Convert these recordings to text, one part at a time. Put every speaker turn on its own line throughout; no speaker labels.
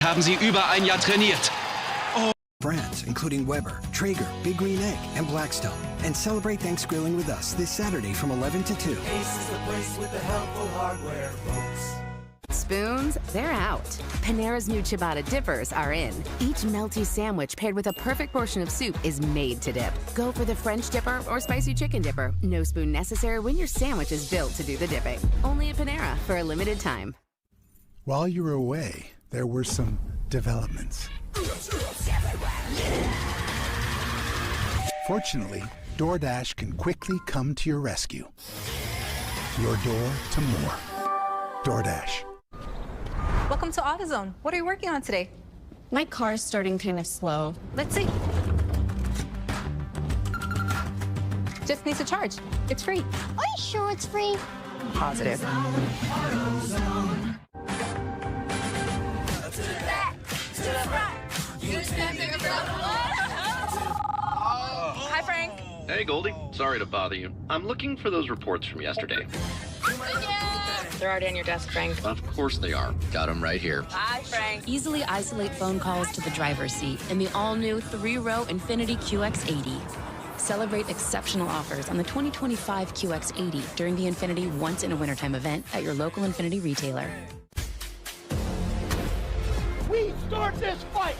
Haben sie über ein Jahr trainiert.
Brands, including Weber, Traeger, Big Green Egg, and Blackstone. And celebrate Thanks Grilling with us this Saturday from 11 to 2.
Ace is the place with the helpful hardware, folks.
Spoons, they're out. Panera's new ciabatta dippers are in. Each melty sandwich paired with a perfect portion of soup is made to dip. Go for the French dipper or spicy chicken dipper. No spoon necessary when your sandwich is built to do the dipping. Only at Panera for a limited time.
While you were away, there were some developments. Fortunately, DoorDash can quickly come to your rescue. Your door to more. DoorDash.
Welcome to AutoZone. What are you working on today?
My car's starting kind of slow.
Let's see. Just needs a charge. It's free.
Are you sure it's free?
Positive. Hi, Frank.
Hey, Goldie. Sorry to bother you. I'm looking for those reports from yesterday.
They're already on your desk, Frank.
Of course they are. Got them right here.
Hi, Frank.
Easily isolate phone calls to the driver's seat in the all-new 3-row Infiniti QX80. Celebrate exceptional offers on the 2025 QX80 during the Infiniti Once in a Wintertime event at your local Infiniti retailer.
We start this fight!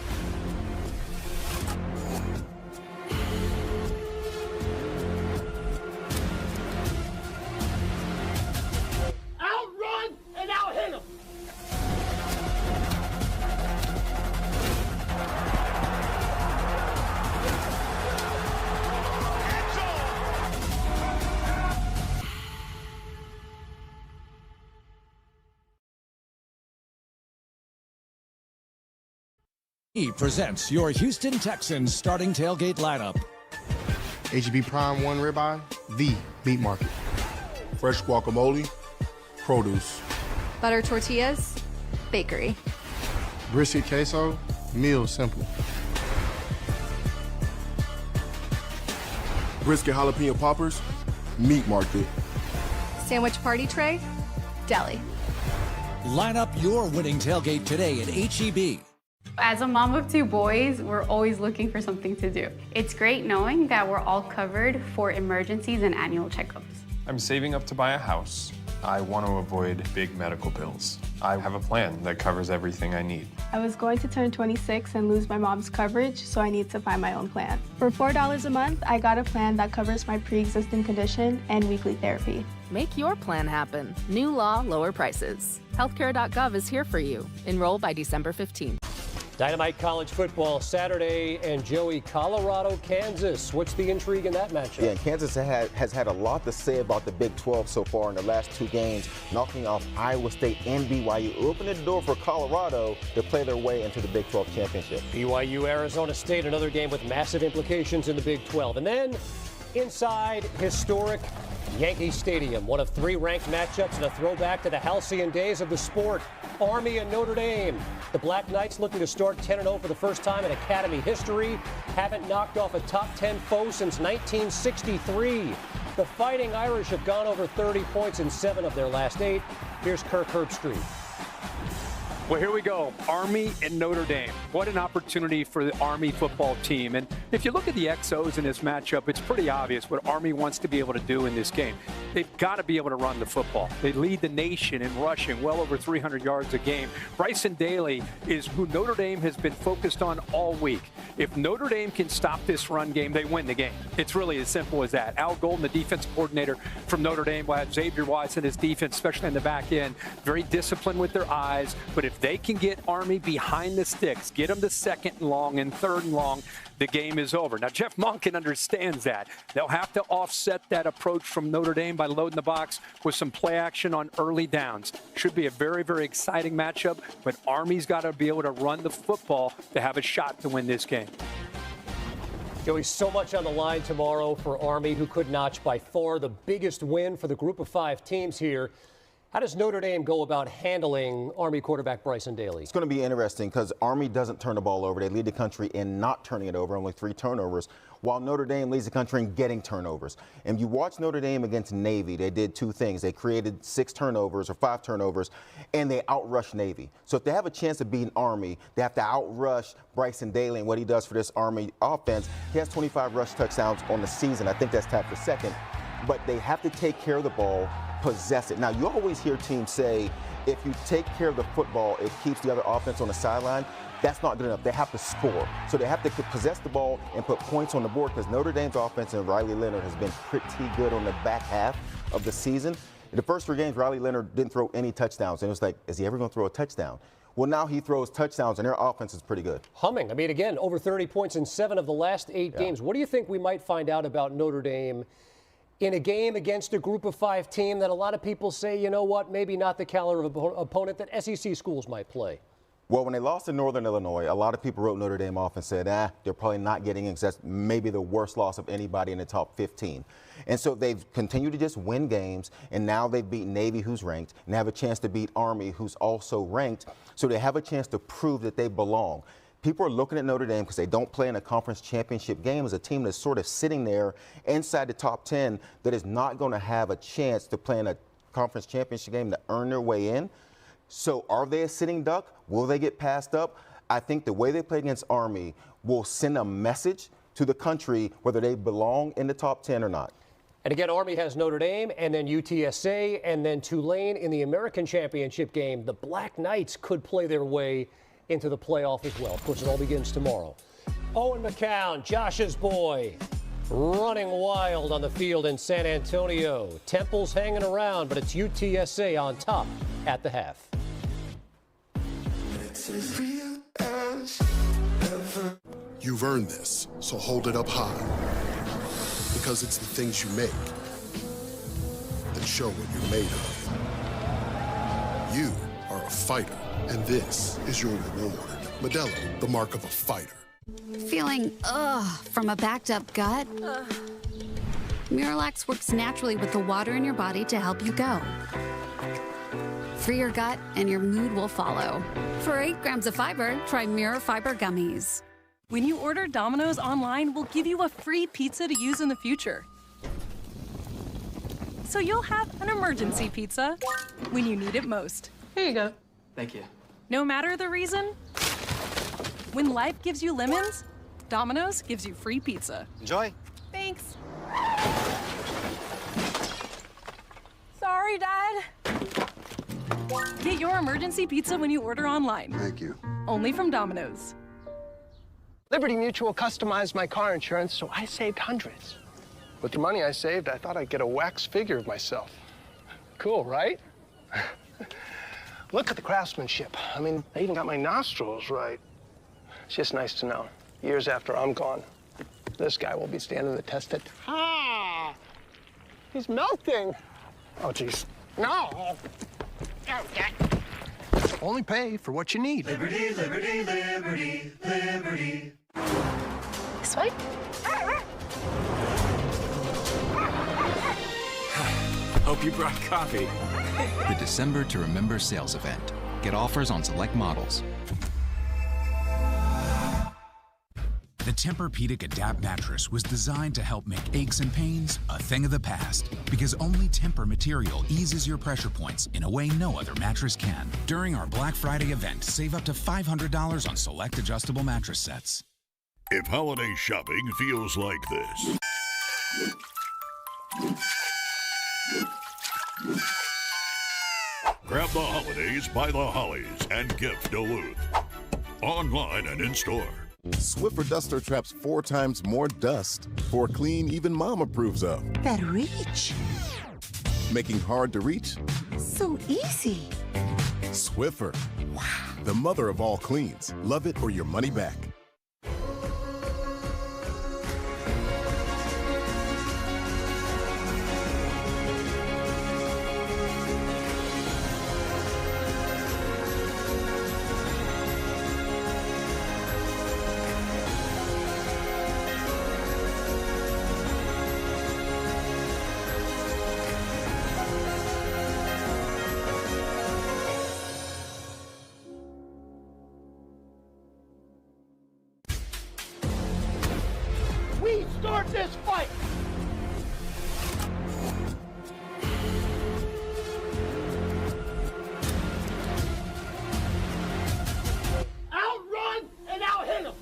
Outrun and out hit him!
Presents your Houston Texans starting tailgate lineup.
HEB Prime 1 Ribeye, the meat market. Fresh guacamole, produce.
Butter tortillas, bakery.
Brisket queso, meal simple. Brisket jalapeno poppers, meat market.
Sandwich party tray, deli.
Line up your winning tailgate today at HEB.
As a mom of 2 boys, we're always looking for something to do. It's great knowing that we're all covered for emergencies and annual checkups.
I'm saving up to buy a house. I want to avoid big medical bills. I have a plan that covers everything I need.
I was going to turn 26 and lose my mom's coverage, so I need to find my own plan. For $4 a month, I got a plan that covers my pre-existing condition and weekly therapy.
Make your plan happen. New law, lower prices. Healthcare.gov is here for you. Enroll by December 15th.
Dynamite college football Saturday, and Joey, Colorado, Kansas. What's the intrigue in that matchup?
Yeah, Kansas has had a lot to say about the Big 12 so far in the last 2 games, knocking off Iowa State and BYU, opening the door for Colorado to play their way into the Big 12 championship.
BYU, Arizona State, another game with massive implications in the Big 12. And then inside historic Yankee Stadium, one of 3 ranked matchups and a throwback to the halcyon days of the sport. Army and Notre Dame. The Black Knights looking to start 10-0 for the first time in Academy history. Haven't knocked off a top 10 foe since 1963. The Fighting Irish have gone over 30 points in 7 of their last 8. Here's Kirk Herbstreit.
Well, here we go. Army and Notre Dame. What an opportunity for the Army football team. And if you look at the XOs in this matchup, it's pretty obvious what Army wants to be able to do in this game. They've got to be able to run the football. They lead the nation in rushing, well over 300 yards a game. Bryson Daly is who Notre Dame has been focused on all week. If Notre Dame can stop this run game, they win the game. It's really as simple as that. Al Golden, the defensive coordinator from Notre Dame, will have Xavier Watts and his defense, especially in the back end, very disciplined with their eyes. But if they can get Army behind the sticks, get them to 2nd and long and 3rd and long, the game is over. Now, Jeff Monken understands that. They'll have to offset that approach from Notre Dame by loading the box with some play action on early downs. Should be a very, very exciting matchup, but Army's got to be able to run the football to have a shot to win this game.
Joey, so much on the line tomorrow for Army, who could notch by far the biggest win for the group of 5 teams here. How does Notre Dame go about handling Army quarterback Bryson Daly?
It's going to be interesting because Army doesn't turn the ball over. They lead the country in not turning it over, only 3 turnovers, while Notre Dame leads the country in getting turnovers. And you watch Notre Dame against Navy, they did 2 things. They created 6 turnovers or 5 turnovers, and they outrushed Navy. So if they have a chance of beating Army, they have to outrush Bryson Daly and what he does for this Army offense. He has 25 rush touchdowns on the season. I think that's tied for second. But they have to take care of the ball, possess it. Now, you always hear teams say, if you take care of the football, it keeps the other offense on the sideline. That's not good enough. They have to score. So they have to possess the ball and put points on the board because Notre Dame's offense and Riley Leonard has been pretty good on the back half of the season. In the first 3 games, Riley Leonard didn't throw any touchdowns. And it was like, is he ever going to throw a touchdown? Well, now he throws touchdowns, and their offense is pretty good.
Humming. I mean, again, over 30 points in 7 of the last 8 games. What do you think we might find out about Notre Dame in a game against a group of 5 team that a lot of people say, you know what, maybe not the caliber of opponent that SEC schools might play?
Well, when they lost to Northern Illinois, a lot of people wrote Notre Dame off and said, they're probably not getting in. That's maybe the worst loss of anybody in the top 15. And so they've continued to just win games, and now they've beaten Navy, who's ranked, and have a chance to beat Army, who's also ranked. So they have a chance to prove that they belong. People are looking at Notre Dame because they don't play in a conference championship game as a team that's sort of sitting there inside the top 10 that is not going to have a chance to play in a conference championship game to earn their way in. So are they a sitting duck? Will they get passed up? I think the way they play against Army will send a message to the country whether they belong in the top 10 or not.
And again, Army has Notre Dame and then UTSA and then Tulane in the American Championship game. The Black Knights could play their way into the playoff as well. Of course, it all begins tomorrow. Owen McCown, Josh's boy, running wild on the field in San Antonio. Temple's hanging around, but it's UTSA on top at the half.
You've earned this, so hold it up high. Because it's the things you make that show what you're made of. You are a fighter, and this is your reward. Modelo, the mark of a fighter.
Feeling from a backed up gut? Miralax works naturally with the water in your body to help you go. Free your gut and your mood will follow. For 8 grams of fiber, try Mirror Fiber Gummies.
When you order Domino's online, we'll give you a free pizza to use in the future. So you'll have an emergency pizza when you need it most. Here you go.
Thank you.
No matter the reason, when life gives you lemons, Domino's gives you free pizza.
Enjoy.
Thanks. Sorry, Dad. Get your emergency pizza when you order online.
Thank you.
Only from Domino's.
Liberty Mutual customized my car insurance, so I saved hundreds. With the money I saved, I thought I'd get a wax figure of myself. Cool, right? Look at the craftsmanship. I mean, I even got my nostrils right. It's just nice to know, years after I'm gone, this guy will be standing the test of time. He's melting. Oh, geez. No. Only pay for what you need.
Liberty, liberty, liberty, liberty.
This way?
Hope you brought coffee. The December to Remember sales event. Get offers on select models.
The Tempur-Pedic Adapt mattress was designed to help make aches and pains a thing of the past, because only Tempur material eases your pressure points in a way no other mattress can. During our Black Friday event, save up to $500 on select adjustable mattress sets.
If holiday shopping feels like this, grab the holidays by the Hollies and gift Duluth. Online and in-store.
Swiffer Duster traps 4 times more dust for clean even Mom approves of.
That reach.
Making hard to reach
so easy.
Swiffer. Wow. The mother of all cleans. Love it or your money back.
Start this fight! Outrun and out-hit him!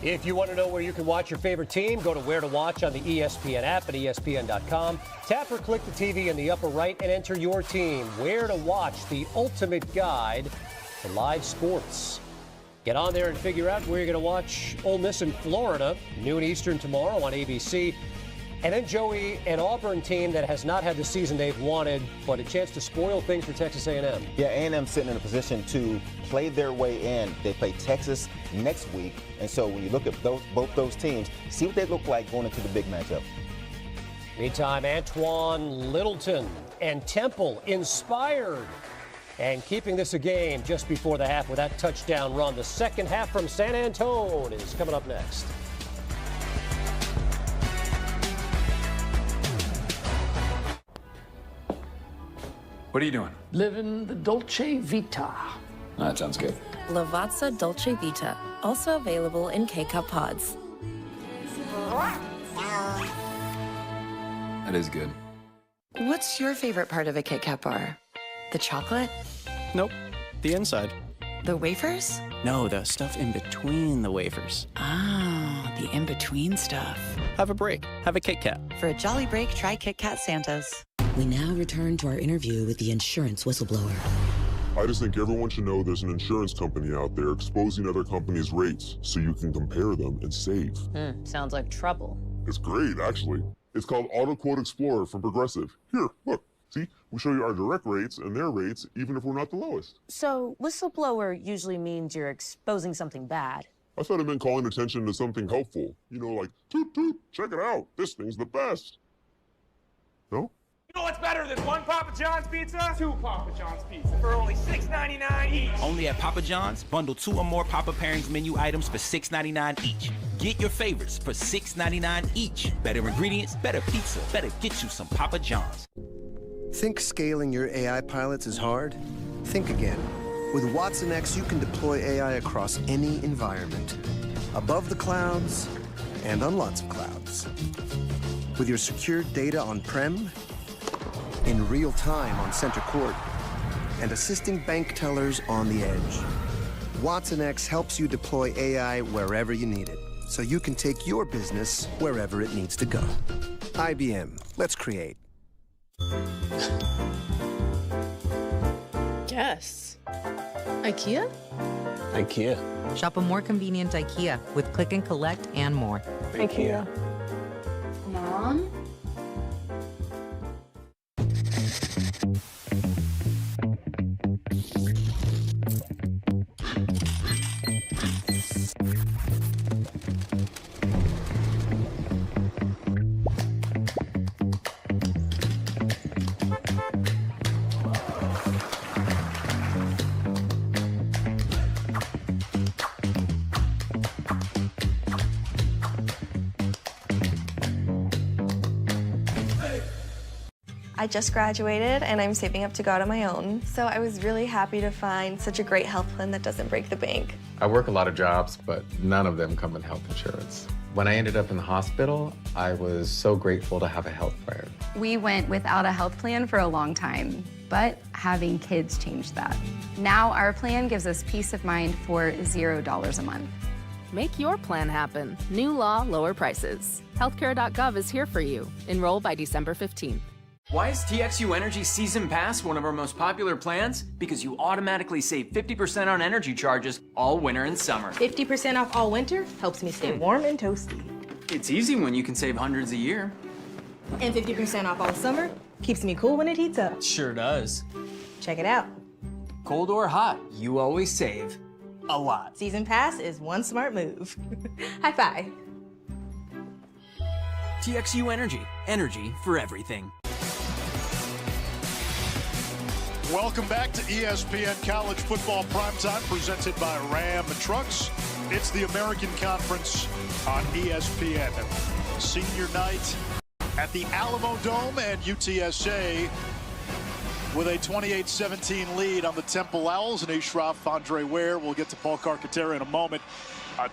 If you want to know where you can watch your favorite team, go to Where to Watch on the ESPN app at ESPN.com. Tap or click the TV in the upper right and enter your team. Where to Watch, the ultimate guide to live sports. Get on there and figure out where you're going to watch Ole Miss in Florida, noon Eastern tomorrow on ABC. And then, Joey, an Auburn team that has not had the season they've wanted, but a chance to spoil things for Texas A&M.
Yeah, A&M sitting in a position to play their way in. They play Texas next week. And so when you look at both those teams, see what they look like going into the big matchup.
Meantime, Antoine Littleton and Temple inspired and keeping this a game just before the half with that touchdown run. The second half from San Antone is coming up next.
What are you doing?
Living the Dolce Vita.
That sounds good.
Lavazza Dolce Vita, also available in K-Cup pods.
That is good.
What's your favorite part of a Kit Kat bar? The chocolate?
Nope. The inside.
The wafers?
No, the stuff in between the wafers.
Ah, the in-between stuff.
Have a break. Have a Kit Kat.
For a jolly break, try Kit Kat Santas.
We now return to our interview with the insurance whistleblower.
I just think everyone should know there's an insurance company out there exposing other companies' rates so you can compare them and save.
Sounds like trouble.
It's great, actually. It's called Auto Quote Explorer from Progressive. Here, look. See, we show you our direct rates and their rates, even if we're not the lowest.
So, whistleblower usually means you're exposing something bad.
I thought it meant calling attention to something helpful. You know, like, toot toot, check it out. This thing's the best. No?
You know what's better than one Papa John's pizza? Two Papa John's pizza for only $6.99 each.
Only at Papa John's. Bundle 2 or more Papa Pairings menu items for $6.99 each. Get your favorites for $6.99 each. Better ingredients, better pizza, better get you some Papa John's.
Think scaling your AI pilots is hard? Think again. With Watson X, you can deploy AI across any environment. Above the clouds and on lots of clouds. With your secured data on-prem, in real time on center court, and assisting bank tellers on the edge. Watson X helps you deploy AI wherever you need it, so you can take your business wherever it needs to go. IBM, let's create.
Yes. IKEA?
IKEA. Shop a more convenient IKEA with click and collect and more.
IKEA. Mom?
I just graduated and I'm saving up to go out on my own. So I was really happy to find such a great health plan that doesn't break the bank.
I work a lot of jobs, but none of them come with health insurance. When I ended up in the hospital, I was so grateful to have a health plan.
We went without a health plan for a long time, but having kids changed that. Now our plan gives us peace of mind for $0 a month.
Make your plan happen. New law, lower prices. Healthcare.gov is here for you. Enroll by December 15th.
Why is TXU Energy Season Pass one of our most popular plans? Because you automatically save 50% on energy charges all winter and summer.
50% off all winter helps me stay warm and toasty.
It's easy when you can save hundreds a year.
And 50% off all summer keeps me cool when it heats up.
Sure does.
Check it out.
Cold or hot, you always save a lot.
Season Pass is one smart move. High five.
TXU Energy. Energy for everything.
Welcome back to ESPN College Football Primetime, presented by Ram Trucks.
It's the American Conference on ESPN. Senior night at the Alamo Dome, and UTSA with a 28-17 lead on the Temple Owls. And Ashraf, Andre Ware. We'll get to Paul Carcaterra in a moment.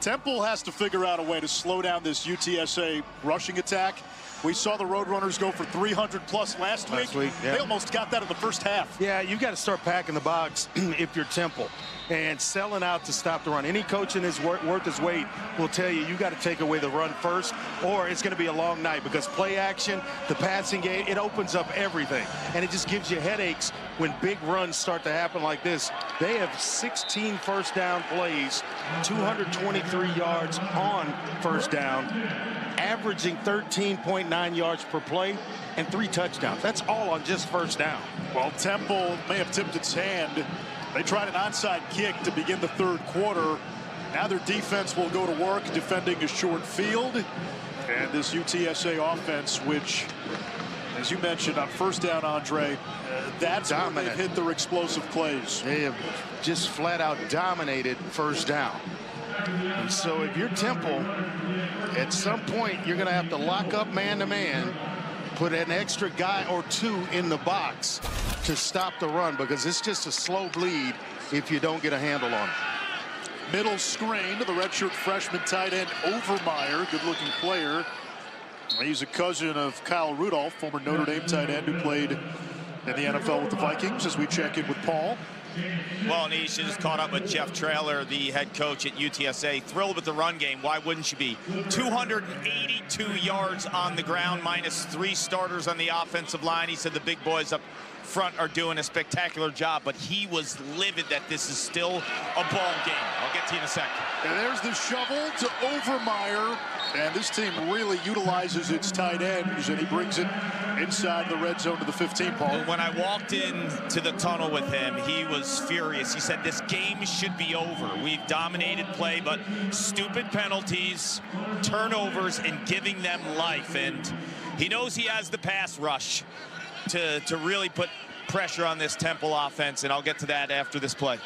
Temple has to figure out a way to slow down this UTSA rushing attack. We saw the Roadrunners go for 300+ last week.
Yeah.
They almost got that in the first half.
Yeah, you've got to start packing the box if you're Temple and selling out to stop the run. Any coach in his worth his weight will tell you got to take away the run first, or it's going to be a long night, because play action, the passing game, it opens up everything. And it just gives you headaches when big runs start to happen like this. They have 16 first down plays, 223 yards on first down, averaging 13.9 yards per play and 3 touchdowns. That's all on just first down.
Well, Temple may have tipped its hand. They tried an onside kick to begin the third quarter. Now their defense will go to work defending a short field. And this UTSA offense, which, as you mentioned, on first down, Andre, that's when they've hit their explosive plays.
They have just flat out dominated first down. And so if you're Temple, at some point you're going to have to lock up man-to-man, put an extra guy or two in the box to stop the run, because it's just a slow bleed if you don't get a handle on it.
Middle screen to the redshirt freshman tight end Overmeyer, good-looking player. He's a cousin of Kyle Rudolph, former Notre Dame tight end who played in the NFL with the Vikings, as we check in with Paul.
Well, Anish, you just caught up with Jeff Traylor, the head coach at UTSA. Thrilled with the run game. Why wouldn't you be? 282 yards on the ground, minus 3 starters on the offensive line. He said the big boys up front are doing a spectacular job, but he was livid that this is still a ball game. I'll get to you in a second.
And there's the shovel to Overmeyer. And this team really utilizes its tight ends, and he brings it inside the red zone to the 15, Paul.
When I walked into the tunnel with him, he was furious. He said, this game should be over. We've dominated play, but stupid penalties, turnovers, and giving them life. And he knows he has the pass rush to really put pressure on this Temple offense, and I'll get to that after this play.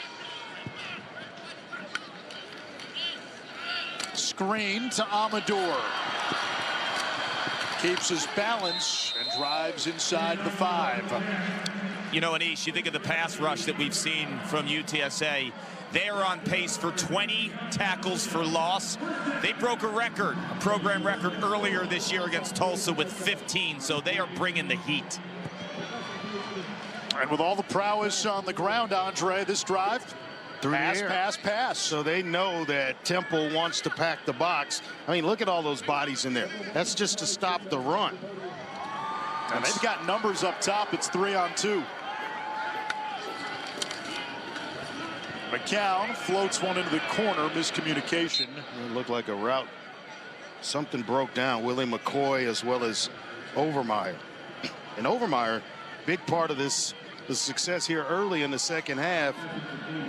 Screen to Amador. Keeps his balance and drives inside the 5.
You know, Anish, you think of the pass rush that we've seen from UTSA. They are on pace for 20 tackles for loss. They broke a record, a program record earlier this year against Tulsa with 15, so they are bringing the heat.
And with all the prowess on the ground, Andre, this drive, pass.
So they know that Temple wants to pack the box. I mean, look at all those bodies in there. That's just to stop the run.
And they've got numbers up top. It's 3-on-2. McCown floats one into the corner. Miscommunication.
It looked like a route. Something broke down. Willie McCoy as well as Overmeyer. And Overmeyer, big part of this, the success here early in the second half,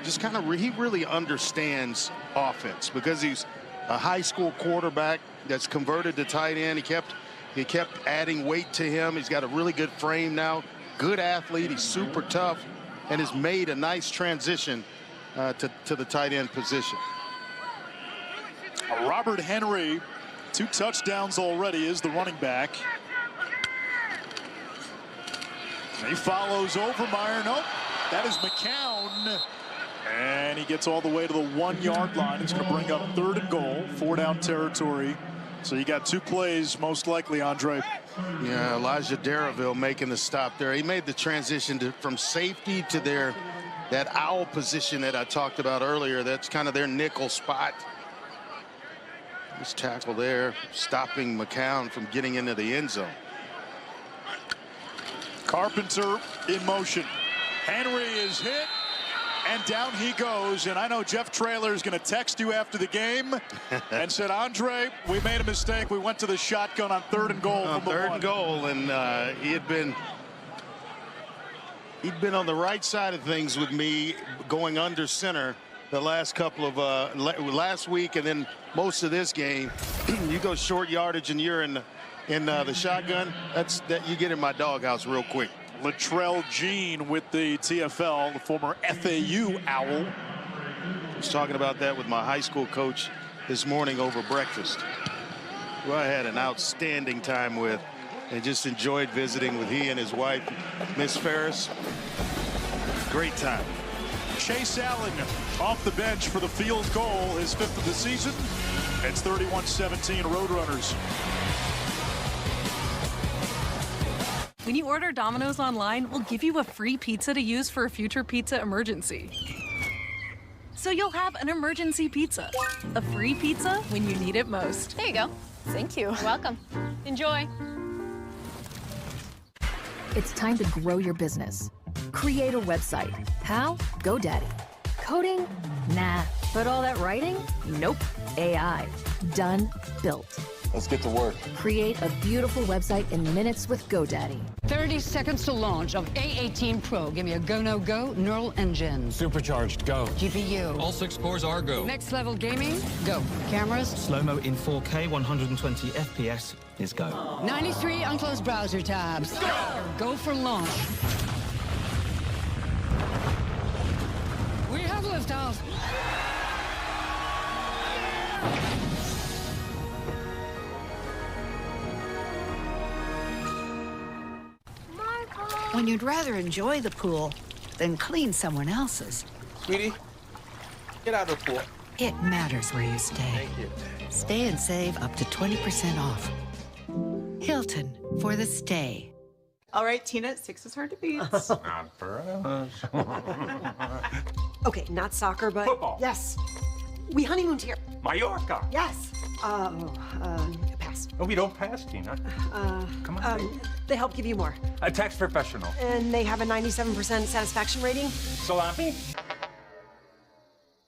just kind of he really understands offense, because he's a high school quarterback that's converted to tight end. He kept adding weight to him. He's got a really good frame now, good athlete. He's super tough, and has made a nice transition to the tight end position.
Robert Henry, 2 touchdowns already, is the running back. He follows Overmeyer. Nope, that is McCown. And he gets all the way to the 1-yard line. It's going to bring up 3rd and goal, 4-down territory. So you got 2 plays, most likely, Andre.
Yeah, Elijah Darraville making the stop there. He made the transition from safety to that owl position that I talked about earlier. That's kind of their nickel spot. This tackle there, stopping McCown from getting into the end zone.
Carpenter in motion. Henry is hit, and down he goes. And I know Jeff Traylor is going to text you after the game and said, Andre, we made a mistake. We went to the shotgun on 3rd and goal.
On 3rd and goal, and he'd been on the right side of things with me going under center the last couple of last week, and then most of this game. You go short yardage and you're in the shotgun, that you get in my doghouse real quick.
Latrell Jean with the TFL, the former FAU Owl.
was talking about that with my high school coach this morning over breakfast, who I had an outstanding time with and just enjoyed visiting with he and his wife, Miss Ferris. Great time.
Chase Allen off the bench for the field goal, his 5th of the season. It's 31-17 Roadrunners.
When you order Domino's online, we'll give you a free pizza to use for a future pizza emergency. So you'll have an emergency pizza. A free pizza when you need it most.
There you go. Thank you. Welcome. Enjoy.
It's time to grow your business. Create a website. How? GoDaddy. Coding? Nah. But all that writing? Nope. AI. Done. Built.
Let's get to work.
Create a beautiful website in minutes with GoDaddy.
30 seconds to launch of A18 Pro. Give me a go, no go, neural engine.
Supercharged, go.
GPU.
All 6 cores are go.
Next level gaming, go. Cameras.
Slow-mo in 4K, 120 FPS is go.
93 unclosed browser tabs. Go! Go for launch. We have liftoff.
When you'd rather enjoy the pool than clean someone else's.
Sweetie, get out of the pool.
It matters where you stay.
Thank you.
Stay and save up to 20% off. Hilton for the stay.
All right, Tina, 6 is hard to beat.
Not for us.
Okay, not soccer, but
football.
Yes. We honeymooned here.
Mallorca.
Yes. Pass.
No, we don't pass, Tina. Come on.
They help give you more.
A tax professional.
And they have a 97% satisfaction rating.
Salami.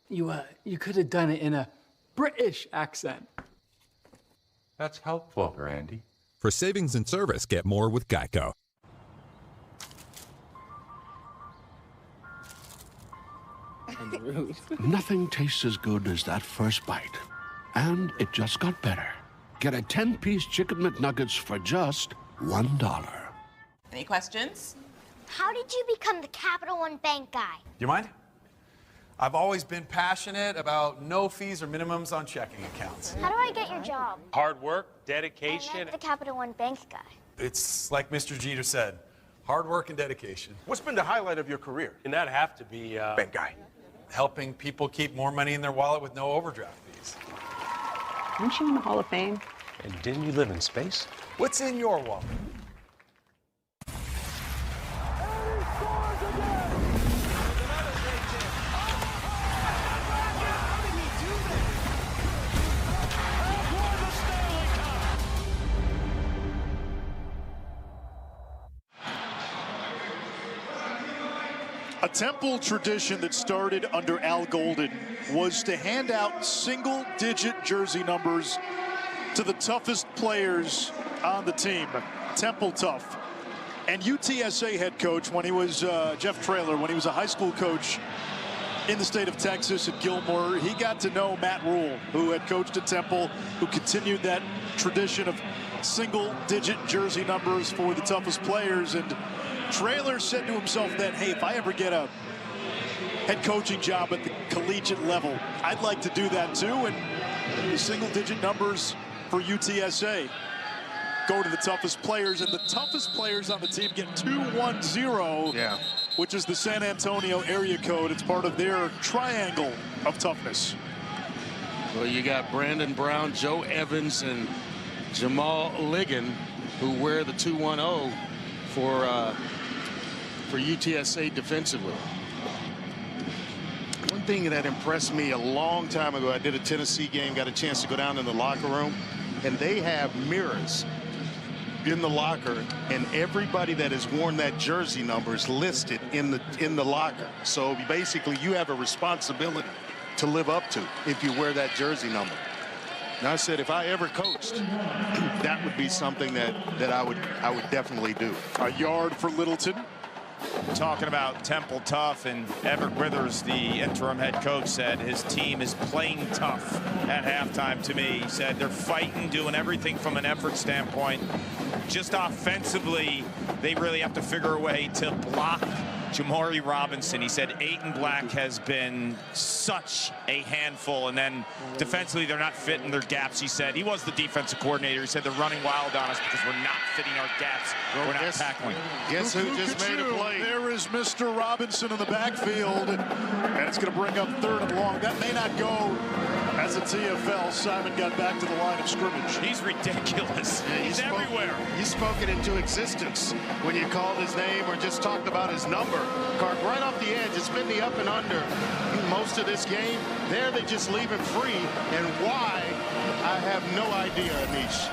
You could have done it in a British accent.
That's helpful, Randy.
For savings and service, get more with Geico.
Nothing tastes as good as that first bite. And it just got better. Get a 10-piece Chicken McNuggets for just $1.
Any questions?
How did you become the Capital One Bank guy?
You mind? I've always been passionate about no fees or minimums on checking accounts.
How do I get your job?
Hard work, dedication.
I meant the Capital One Bank guy.
It's like Mr. Jeter said, hard work and dedication.
What's been the highlight of your career? And that have to be
bank guy. Helping people keep more money in their wallet with no overdraft fees.
Aren't you in the Hall of Fame?
And didn't you live in space?
What's in your wallet?
A Temple tradition that started under Al Golden was to hand out single-digit jersey numbers to the toughest players on the team. Temple tough. And UTSA head coach, when he was Jeff Traylor, when he was a high school coach in the state of Texas at Gilmore, he got to know Matt Rule, who had coached at Temple, who continued that tradition of single-digit jersey numbers for the toughest players. And Traylor said to himself that, hey, if I ever get a head coaching job at the collegiate level, I'd like to do that too. And the single-digit numbers for UTSA go to the toughest players, and the toughest players on the team get 210, which is the San Antonio area code. It's part of their triangle of toughness.
Well, you got Brandon Brown, Joe Evans, and Jamal Ligon, who wear the 210 for UTSA defensively. One thing that impressed me a long time ago, I did a Tennessee game, got a chance to go down in the locker room, and they have mirrors in the locker, and everybody that has worn that jersey number is listed in the locker. So basically, you have a responsibility to live up to if you wear that jersey number. And I said, if I ever coached, that would be something that I would definitely do.
A yard for Littleton.
Talking about Temple tough, and Everett Withers, the interim head coach, said his team is playing tough at halftime to me. He said they're fighting, doing everything from an effort standpoint. Just offensively, they really have to figure a way to block Jamari Robinson. He said Aiton Black has been such a handful, and then defensively they're not fitting their gaps. He said he was the defensive coordinator. He said they're running wild on us because we're not fitting our gaps. We're not tackling.
Guess who just made a play?
There is Mr. Robinson in the backfield, and it's going to bring up 3rd and long. That may not go as a TFL. Simon got back to the line of scrimmage.
He's ridiculous.
Yeah,
He's everywhere.
You spoke it into existence when you called his name or just talked about his number. Clark, right off the edge, it's been the up and under most of this game. There they just leave him free, and why, I have no idea, Anish.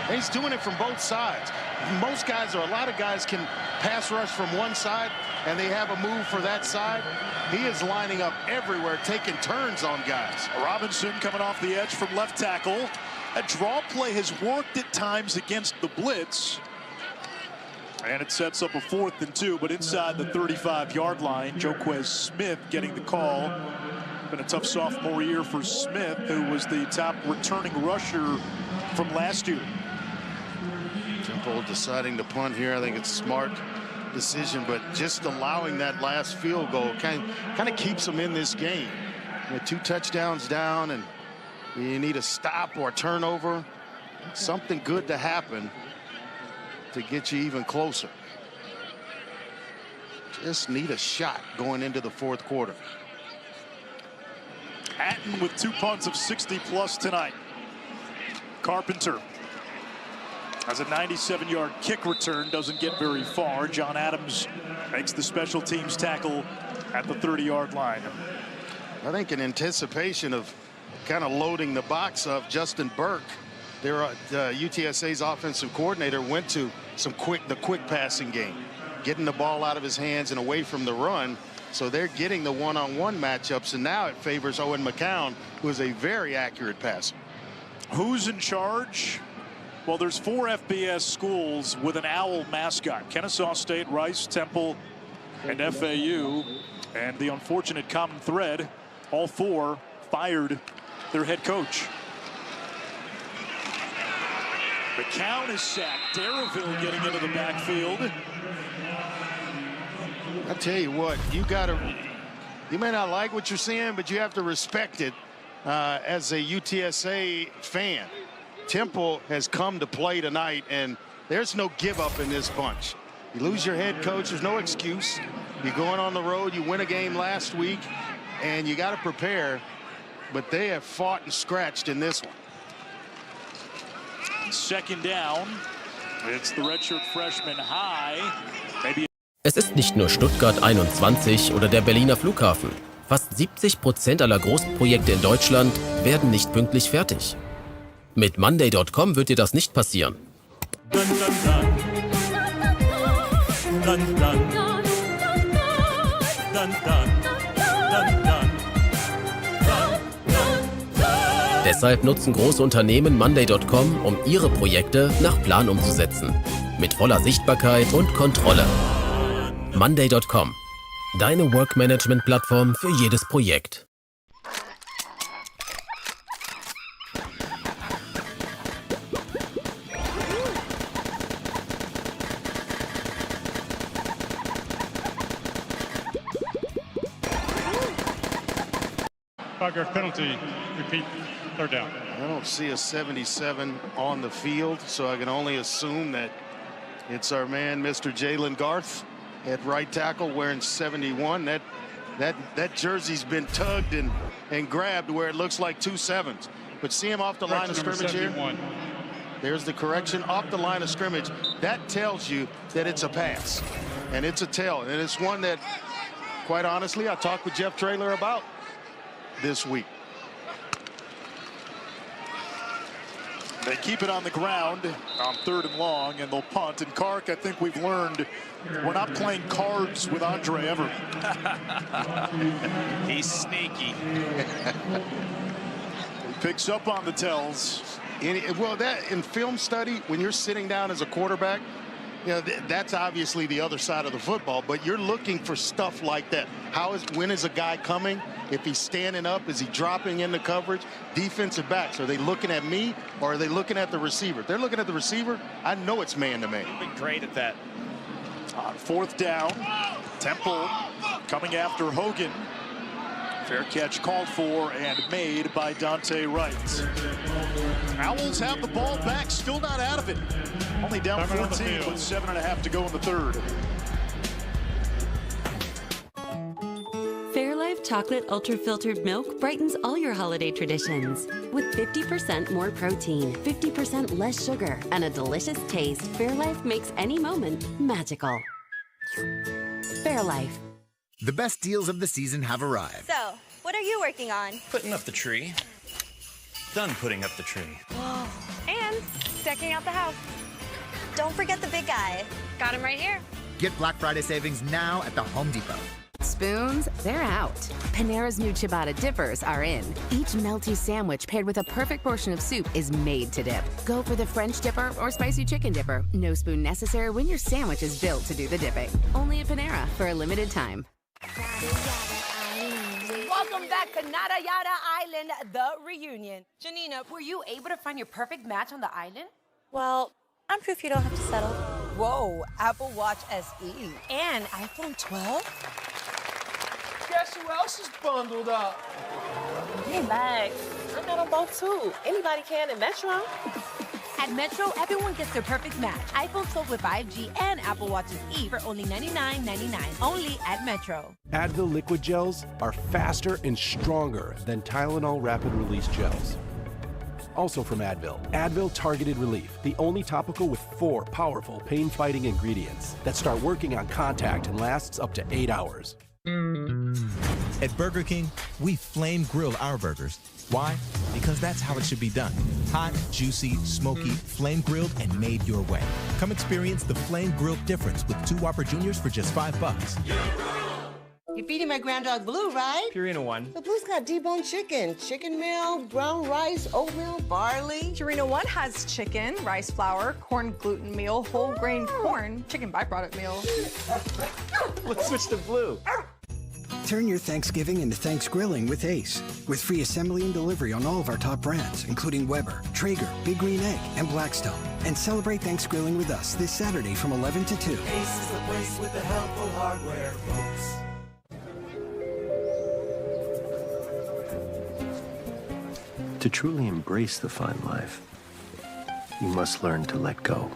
And he's doing it from both sides. Most guys, or a lot of guys, can pass rush from one side, and they have a move for that side. He is lining up everywhere, taking turns on guys.
Robinson coming off the edge from left tackle. A draw play has worked at times against the blitz. And it sets up a 4th and 2, but inside the 35-yard line. Joquez Smith getting the call. Been a tough sophomore year for Smith, who was the top returning rusher from last year.
Temple deciding to punt here. I think it's a smart decision, but just allowing that last field goal kind of keeps them in this game. You know, 2 touchdowns down, and you need a stop or a turnover, something good to happen to get you even closer. Just need a shot going into the 4th quarter.
Hatton with 2 punts of 60+ tonight. Carpenter has a 97-yard kick return, doesn't get very far. John Adams makes the special teams tackle at the 30-yard line.
I think in anticipation of kind of loading the box up, Justin Burke, UTSA's offensive coordinator, went to the quick passing game, getting the ball out of his hands and away from the run. So they're getting the one-on-one matchups, and now it favors Owen McCown, who is a very accurate passer.
Who's in charge? Well, there's 4 FBS schools with an owl mascot: Kennesaw State, Rice, Temple, and FAU. And the unfortunate common thread, all 4 fired their head coach. McCown is sacked. Darreville getting into the backfield.
I tell you what, you may not like what you're seeing, but you have to respect it as a UTSA fan. Temple has come to play tonight, and there's no give up in this bunch. You lose your head coach, there's no excuse. You're going on the road, you win a game last week, and you got to prepare, but they have fought and scratched in this one.
2nd down. It's the redshirt freshman High. Maybe.
Es ist nicht nur Stuttgart 21 oder der Berliner Flughafen. Fast 70% aller Großprojekte in Deutschland werden nicht pünktlich fertig. Mit Monday.com wird dir das nicht passieren.
Dun, dun, dun. Dun, dun. Dun, dun. Dun, dun.
Deshalb nutzen große Unternehmen Monday.com, um ihre Projekte nach Plan umzusetzen. Mit voller Sichtbarkeit und Kontrolle. Monday.com. Deine Work-Management-Plattform für jedes Projekt.
Five-yard penalty. Repeat. 3rd down.
I don't see a 77 on the field, so I can only assume that it's our man, Mr. Jalen Garth, at right tackle, wearing 71. That jersey's been tugged and grabbed where it looks like 2 7s. But see him off the line of scrimmage here. There's the correction off the line of scrimmage. That tells you that it's a pass, and it's a tail, and it's one that, quite honestly, I talked with Jeff Traylor about this week.
They keep it on the ground on 3rd and long, and they'll punt. And Kark, I think we've learned we're not playing cards with Andre ever.
He's sneaky.
He picks up on the tells.
Well, that in film study, when you're sitting down as a quarterback, you know, that's obviously the other side of the football, but you're looking for stuff like that. When is a guy coming? If he's standing up, is he dropping into coverage? Defensive backs, are they looking at me or are they looking at the receiver? If they're looking at the receiver, I know it's man-to-man.
Been great at that.
On fourth down, Temple coming after Hogan. Fair catch called for and made by Dante Wright. Owls have the ball back, still not out of it. Only down 14 with 7.5 to go in the third.
Fairlife Chocolate Ultra Filtered Milk brightens all your holiday traditions. With 50% more protein, 50% less sugar, and a delicious taste, Fairlife makes any moment magical. Fairlife.
The best deals of the season have arrived.
So, what are you working on?
Putting up the tree. Done putting up the tree.
Whoa. And decking out the house. Don't forget the big guy. Got him right here.
Get Black Friday savings now at the Home Depot.
Spoons, they're out. Panera's new ciabatta dippers are in. Each melty sandwich paired with a perfect portion of soup is made to dip. Go for the French dipper or spicy chicken dipper. No spoon necessary when your sandwich is built to do the dipping. Only at Panera for a limited time.
Welcome back to Nada Yada Island, the reunion. Janina, were you able to find your perfect match on the island?
Well, I'm proof you don't have to settle.
Whoa, Apple Watch SE and iPhone 12?
Guess who else is bundled up?
Hey, Max. I got them both too. Anybody can at Metro.
At Metro, everyone gets their perfect match. iPhone 12 with 5G and Apple Watches E for only $99.99. Only at Metro.
Advil liquid gels are faster and stronger than Tylenol rapid release gels. Also from Advil, Advil Targeted Relief, the only topical with 4 powerful pain-fighting ingredients that start working on contact and lasts up to 8 hours.
At Burger King, we flame grill our burgers. Why? Because that's how it should be done. Hot, juicy, smoky, flame grilled, and made your way. Come experience the flame grilled difference with 2 Whopper Juniors for just $5.
You're feeding my grand dog Blue, right?
Purina One.
The Blue's got deboned chicken, chicken meal, brown rice, oatmeal, barley.
Purina One has chicken, rice flour, corn gluten meal, whole grain corn, chicken byproduct meal.
Let's switch to Blue.
Turn your Thanksgiving into Thanksgrilling with Ace. With free assembly and delivery on all of our top brands, including Weber, Traeger, Big Green Egg, and Blackstone. And celebrate Thanksgrilling with us this Saturday from 11 to 2.
Ace is the place with the helpful hardware, folks.
To truly embrace the fine life, you must learn to let go.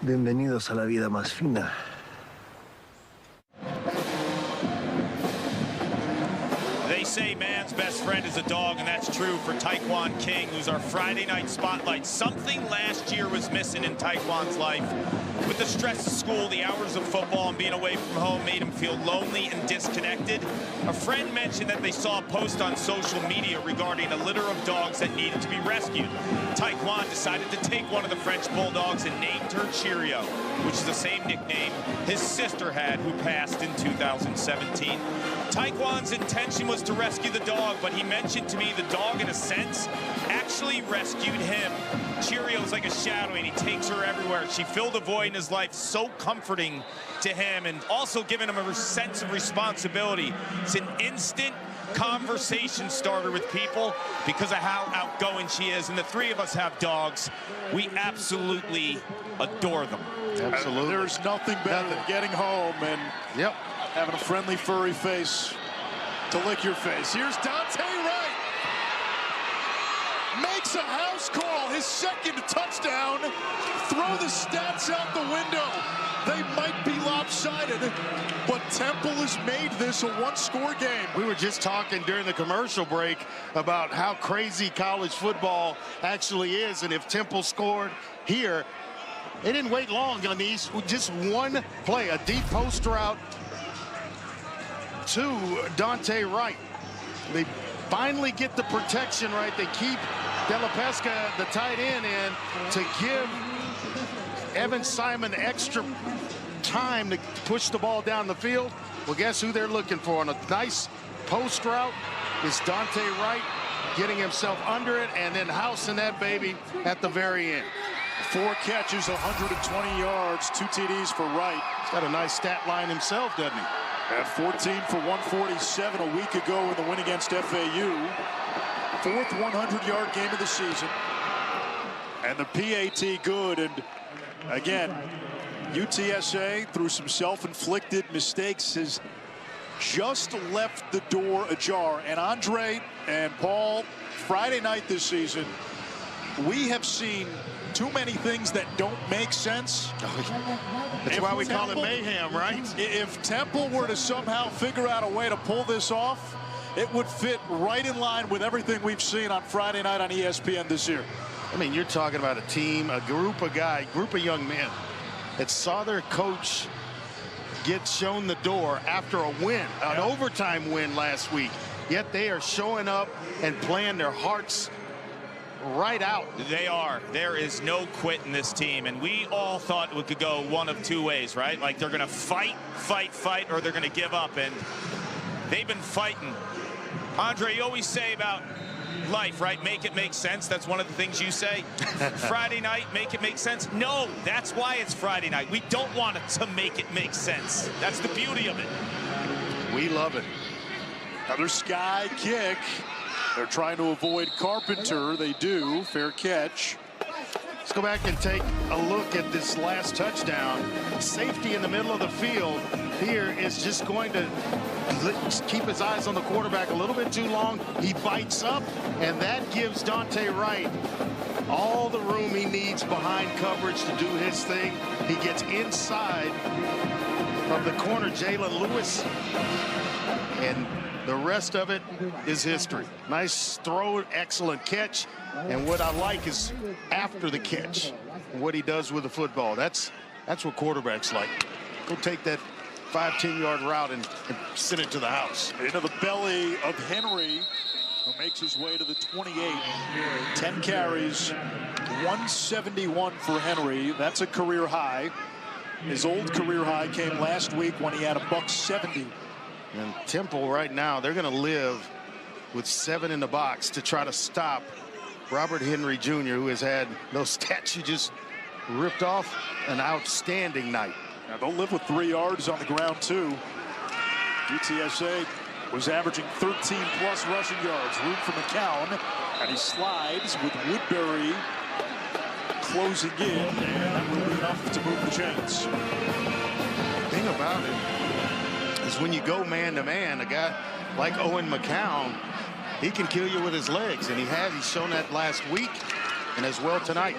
Bienvenidos a la vida más fina.
They say man's best friend is a dog, and that's true for Taekwon King, who's our Friday night spotlight. Something last year was missing in Taekwon's life. With the stress of school, the hours of football, and being away from home made him feel lonely and disconnected. A friend mentioned that they saw a post on social media regarding a litter of dogs that needed to be rescued. Taekwon decided to take one of the French bulldogs and named her Cheerio, which is the same nickname his sister had, who passed in 2017. Taekwon's intention was to rescue the dog, but he mentioned to me the dog, in a sense, actually rescued him. Cheerio's like a shadow, and he takes her everywhere. She filled a void in his life, so comforting to him, and also giving him a sense of responsibility. It's an instant conversation starter with people because of how outgoing she is, and the 3 of us have dogs. We absolutely adore them.
Absolutely. There's nothing better than getting home and having a friendly furry face to lick your face. Here's Dante Wright. Makes a house call, his second touchdown. Throw the stats out the window. They might be lopsided, but Temple has made this a 1-score game.
We were just talking during the commercial break about how crazy college football actually is, and if Temple scored here, they didn't wait long on these. Just one play, a deep post route to Dante Wright. They finally get the protection right. They keep De La Pesca, the tight end, in to give Evan Simon extra time to push the ball down the field. Well, guess who they're looking for on a nice post route is Dante Wright, getting himself under it and then housing that baby at the very end.
4 catches, 120 yards, 2 TDs for Wright.
He's got a nice stat line himself, doesn't he?
At 14 for 147 a week ago in the win against FAU. 4th 100-yard game of the season. And the PAT good. And again, UTSA, through some self-inflicted mistakes, has just left the door ajar. And Andre and Paul, Friday night this season, we have seen too many things that don't make sense.
That's why we call it mayhem, right?
If Temple were to somehow figure out a way to pull this off, it would fit right in line with everything we've seen on Friday night on ESPN this year.
I mean, you're talking about a team, a group of young men that saw their coach get shown the door after a win, an overtime win last week. Yet they are showing up and playing their hearts right out.
They are. There is no quit in this team, and we all thought we could go one of two ways, right? Like they're going to fight, or they're going to give up, and they've been fighting. Andre, you always say about life, right? Make it make sense. That's one of the things you say. Friday night, make it make sense. No, that's why it's Friday night. We don't want it to make it make sense. That's the beauty of it.
We love it.
Another sky kick. They're trying to avoid Carpenter. They do. Fair catch.
Let's go back and take a look at this last touchdown. Safety in the middle of the field here is just going to keep his eyes on the quarterback a little bit too long. He bites up, and that gives Dante Wright all the room he needs behind coverage to do his thing. He gets inside of the corner, Jalen Lewis, and the rest of it is history. Nice throw, excellent catch. And what I like is after the catch, what he does with the football. That's what quarterbacks like. Go take that 5-10-yard route and send it to the house.
Into the belly of Henry, who makes his way to the 28. 10 carries, 171 for Henry. That's a career high. His old career high came last week when he had $170.
And Temple right now, they're going to live with 7 in the box to try to stop Robert Henry Jr., who has had those stats you just ripped off. An outstanding night.
Now they'll live with 3 yards on the ground too. UTSA was averaging 13+ rushing yards. Room for McCown, and he slides with Woodbury closing in, and that will be enough to move the chains.
The thing about it is when you go man-to-man, a guy like Owen McCown, he can kill you with his legs, and he's shown that last week and as well tonight.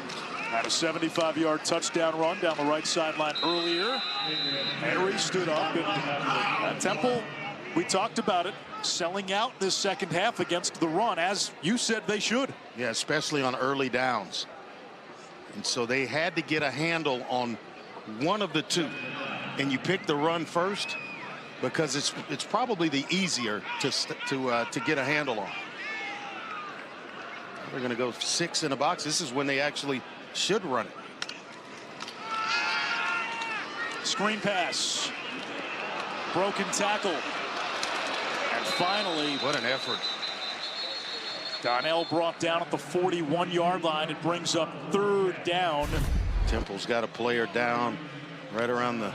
Had a 75-yard touchdown run down the right sideline earlier. Henry stood up, and Temple, we talked about it, selling out this second half against the run, as you said they should.
Yeah, especially on early downs. And so they had to get a handle on one of the two. And you pick the run first because it's probably the easier to get a handle on. They're going to go 6 in a box. This is when they actually should run it.
Screen pass. Broken tackle. And finally,
what an effort.
Donnell brought down at the 41-yard line. It brings up 3rd down.
Temple's got a player down right around the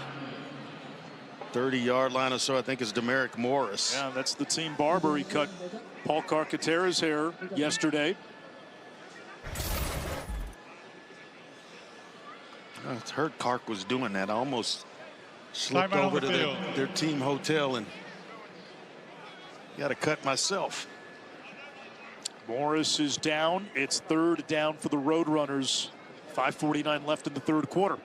30-yard line or so. I think is Demerick Morris.
Yeah, that's the team barber. He cut Paul Carcaterra's hair yesterday.
I heard Kark was doing that. I almost slipped over to their team hotel and got a cut myself.
Morris is down. It's 3rd down for the Roadrunners. 5:49 left in the 3rd quarter.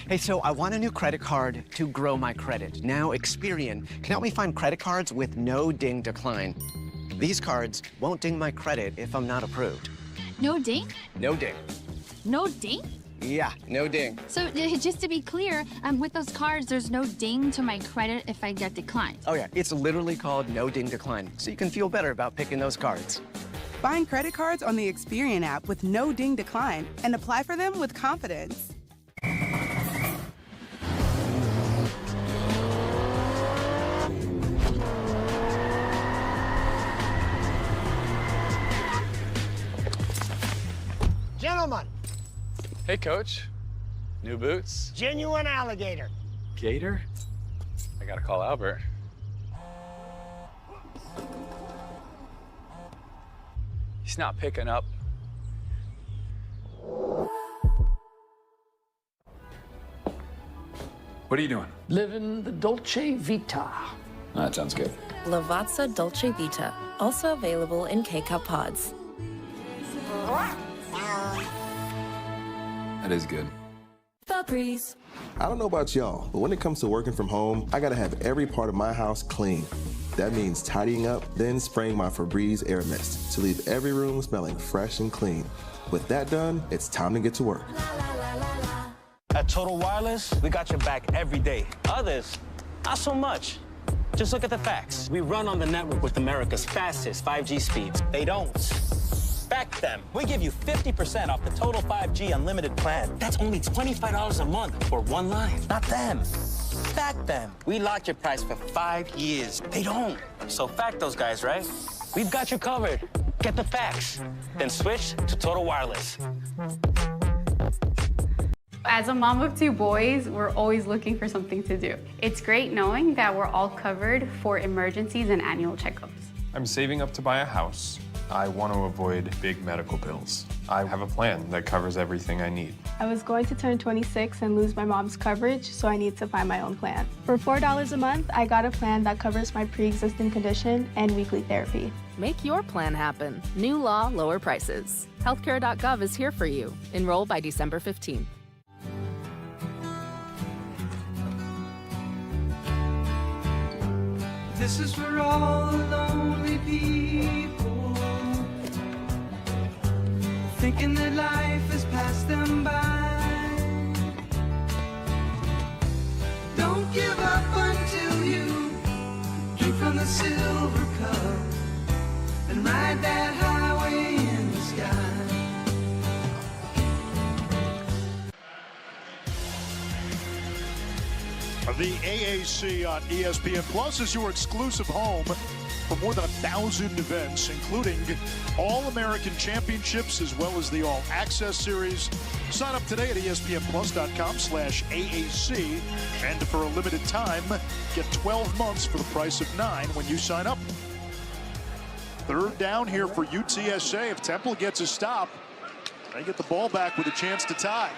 Hey, so I want a new credit card to grow my credit. Now Experian can help me find credit cards with no ding decline. These cards won't ding my credit if I'm not approved.
No ding?
No ding.
No ding?
Yeah, no ding.
So just to be clear, with those cards, there's no ding to my credit if I get declined.
Oh yeah, it's literally called no ding decline, so you can feel better about picking those cards.
Find credit cards on the Experian app with no ding decline and apply for them with confidence.
Gentlemen.
Hey, Coach. New boots?
Genuine alligator.
Gator? I gotta call Albert. He's not picking up.
What are you doing?
Living the Dolce Vita.
That sounds good.
Lavazza Dolce Vita, also available in K-Cup pods.
That is good.
Febreze.
I don't know about y'all, but when it comes to working from home, I gotta have every part of my house clean. That means tidying up, then spraying my Febreze air mist to leave every room smelling fresh and clean. With that done, it's time to get to work.
At Total Wireless, we got your back every day. Others, not so much. Just look at the facts. We run on the network with America's fastest 5G speeds. They don't. Back them. We give you 50% off the Total 5G unlimited plan. That's only $25 a month for one line. Not them. Back them. We locked your price for 5 years. They don't. So fact those guys, right? We've got you covered. Get the facts. Then switch to Total Wireless.
As a mom of 2 boys, we're always looking for something to do. It's great knowing that we're all covered for emergencies and annual checkups.
I'm saving up to buy a house. I want to avoid big medical bills. I have a plan that covers everything I need.
I was going to turn 26 and lose my mom's coverage, so I need to find my own plan. For $4 a month, I got a plan that covers my pre-existing condition and weekly therapy.
Make your plan happen. New law, lower prices. Healthcare.gov is here for you. Enroll by December 15th.
This is for all the lonely people, thinking that life has passed them by. Don't give up until you drink from the silver cup and ride that highway in the sky.
The AAC on ESPN Plus is your exclusive home for more than 1,000 events, including All-American Championships as well as the All-Access Series. Sign up today at espnplus.com/AAC. And for a limited time, get 12 months for the price of 9 when you sign up. Third down here for UTSA. If Temple gets a stop, they get the ball back with a chance to tie.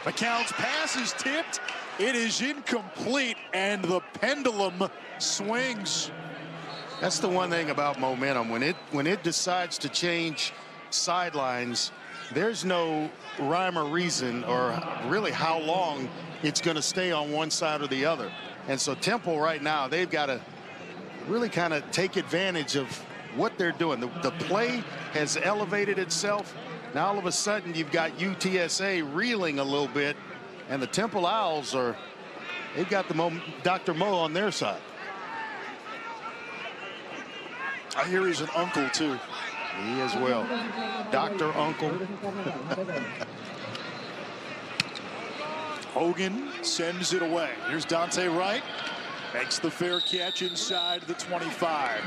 McCown's pass is tipped. It is incomplete, and the pendulum swings.
That's the one thing about momentum. When it decides to change sidelines, there's no rhyme or reason or really how long it's going to stay on one side or the other. And so Temple right now, they've got to really kind of take advantage of what they're doing. The play has elevated itself. Now all of a sudden you've got UTSA reeling a little bit, and the Temple Owls they've got the Dr. Mo on their side.
I hear he's an uncle too.
He as well. Dr. Uncle.
Hogan sends it away. Here's Dante Wright. Makes the fair catch inside the 25.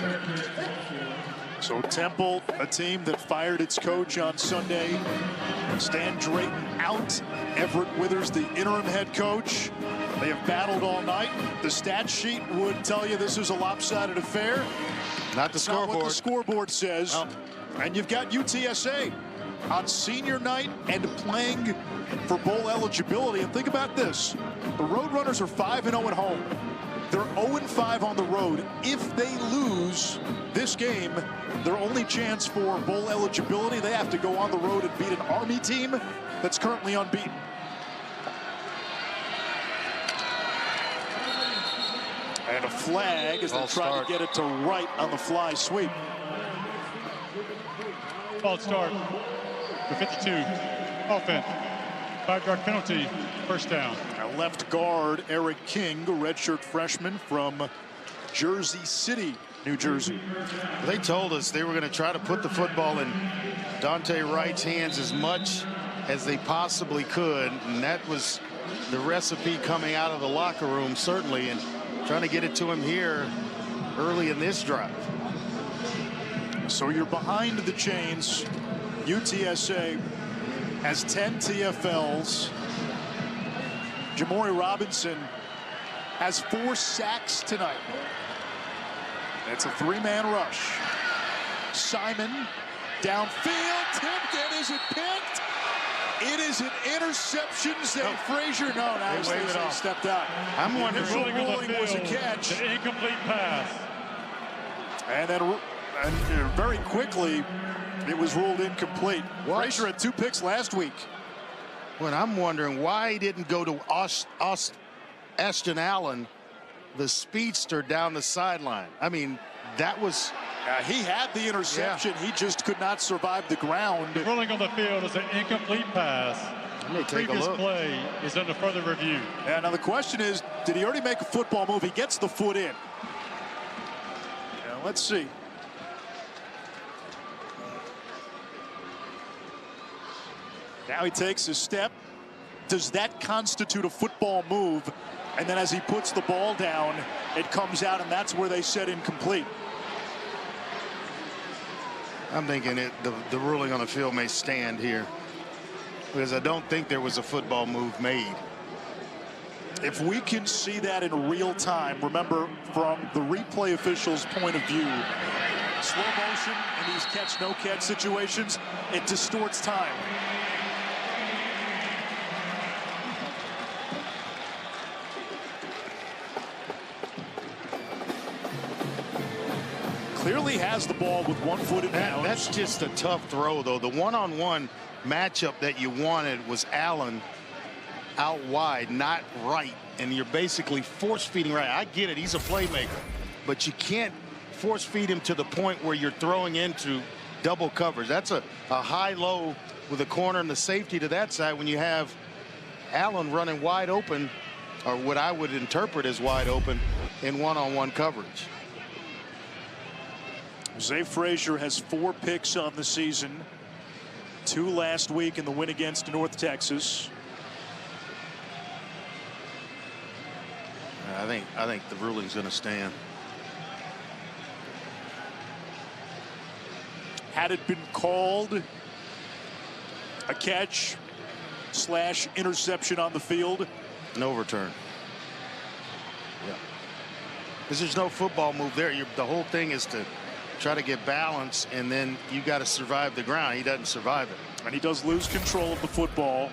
So Temple, a team that fired its coach on Sunday. Stan Drayton out. Everett Withers, the interim head coach. They have battled all night. The stat sheet would tell you this is a lopsided affair.
Not the scoreboard.
Not what the scoreboard says.
No.
And you've got UTSA on senior night and playing for bowl eligibility. And think about this. The Roadrunners are 5-0 at home. They're 0-5 on the road. If they lose this game, their only chance for bowl eligibility, they have to go on the road and beat an Army team that's currently unbeaten. And a flag as they try to get it to Wright on the fly sweep.
False start for 52. Offense. 5-yard penalty. First down.
Now left guard Eric King, a redshirt freshman from Jersey City, New Jersey.
They told us they were going to try to put the football in Dante Wright's hands as much as they possibly could, and that was the recipe coming out of the locker room, certainly, and trying to get it to him here early in this drive.
So you're behind the chains. UTSA has 10 TFLs. Jamori Robinson has 4 sacks tonight. It's a 3-man rush. Simon Downfield, tipped, and is it picked? It is an interception. Zay Frazier, no, now he stepped out.
I'm wondering.
The ruling was a catch.
The incomplete pass.
And then very quickly, it was ruled incomplete. Frazier had 2 picks last week.
Well, I'm wondering why he didn't go to Ashton Allen, the speedster, down the sideline. I mean, that was...
he had the interception. Yeah. He just could not survive the ground.
The ruling on the field is an incomplete pass. The previous play is under further review.
Yeah, now the question is, did he already make a football move? He gets the foot in. Now, let's see. Now he takes a step. Does that constitute a football move? And then as he puts the ball down, it comes out, and that's where they said incomplete.
I'm thinking the ruling on the field may stand here, because I don't think there was a football move made.
If we can see that in real time, remember, from the replay official's point of view, slow motion in these catch-no-catch situations, it distorts time. Clearly has the ball with 1 foot in bounds.
That's just a tough throw, though. The one-on-one matchup that you wanted was Allen out wide, not right, and you're basically force-feeding right. I get it, he's a playmaker, but you can't force-feed him to the point where you're throwing into double coverage. That's a high-low with a corner and the safety to that side when you have Allen running wide open, or what I would interpret as wide open, in one-on-one coverage.
Zay Frazier has 4 picks on the season, 2 last week in the win against North Texas.
I think the ruling's going to stand.
Had it been called a catch / interception on the field,
no return. Yeah, because there's no football move there. The whole thing is to try to get balance, and then you got to survive the ground. He doesn't survive it,
and he does lose control of the football.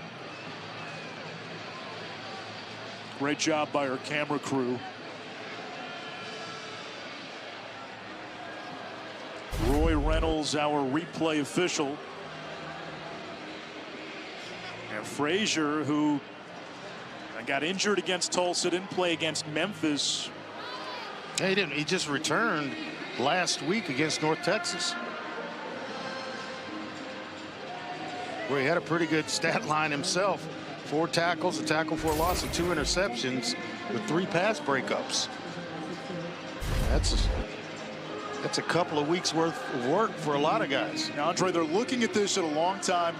Great job by our camera crew. Roy Reynolds, our replay official. And Frazier, who got injured against Tulsa, didn't play against Memphis.
Yeah, he didn't. He just returned last week against North Texas, where he had a pretty good stat line himself. 4 tackles, a tackle for a loss, and 2 interceptions with 3 pass breakups. That's a couple of weeks worth of work for a lot of guys.
Now, Andre, they're looking at this for a long time.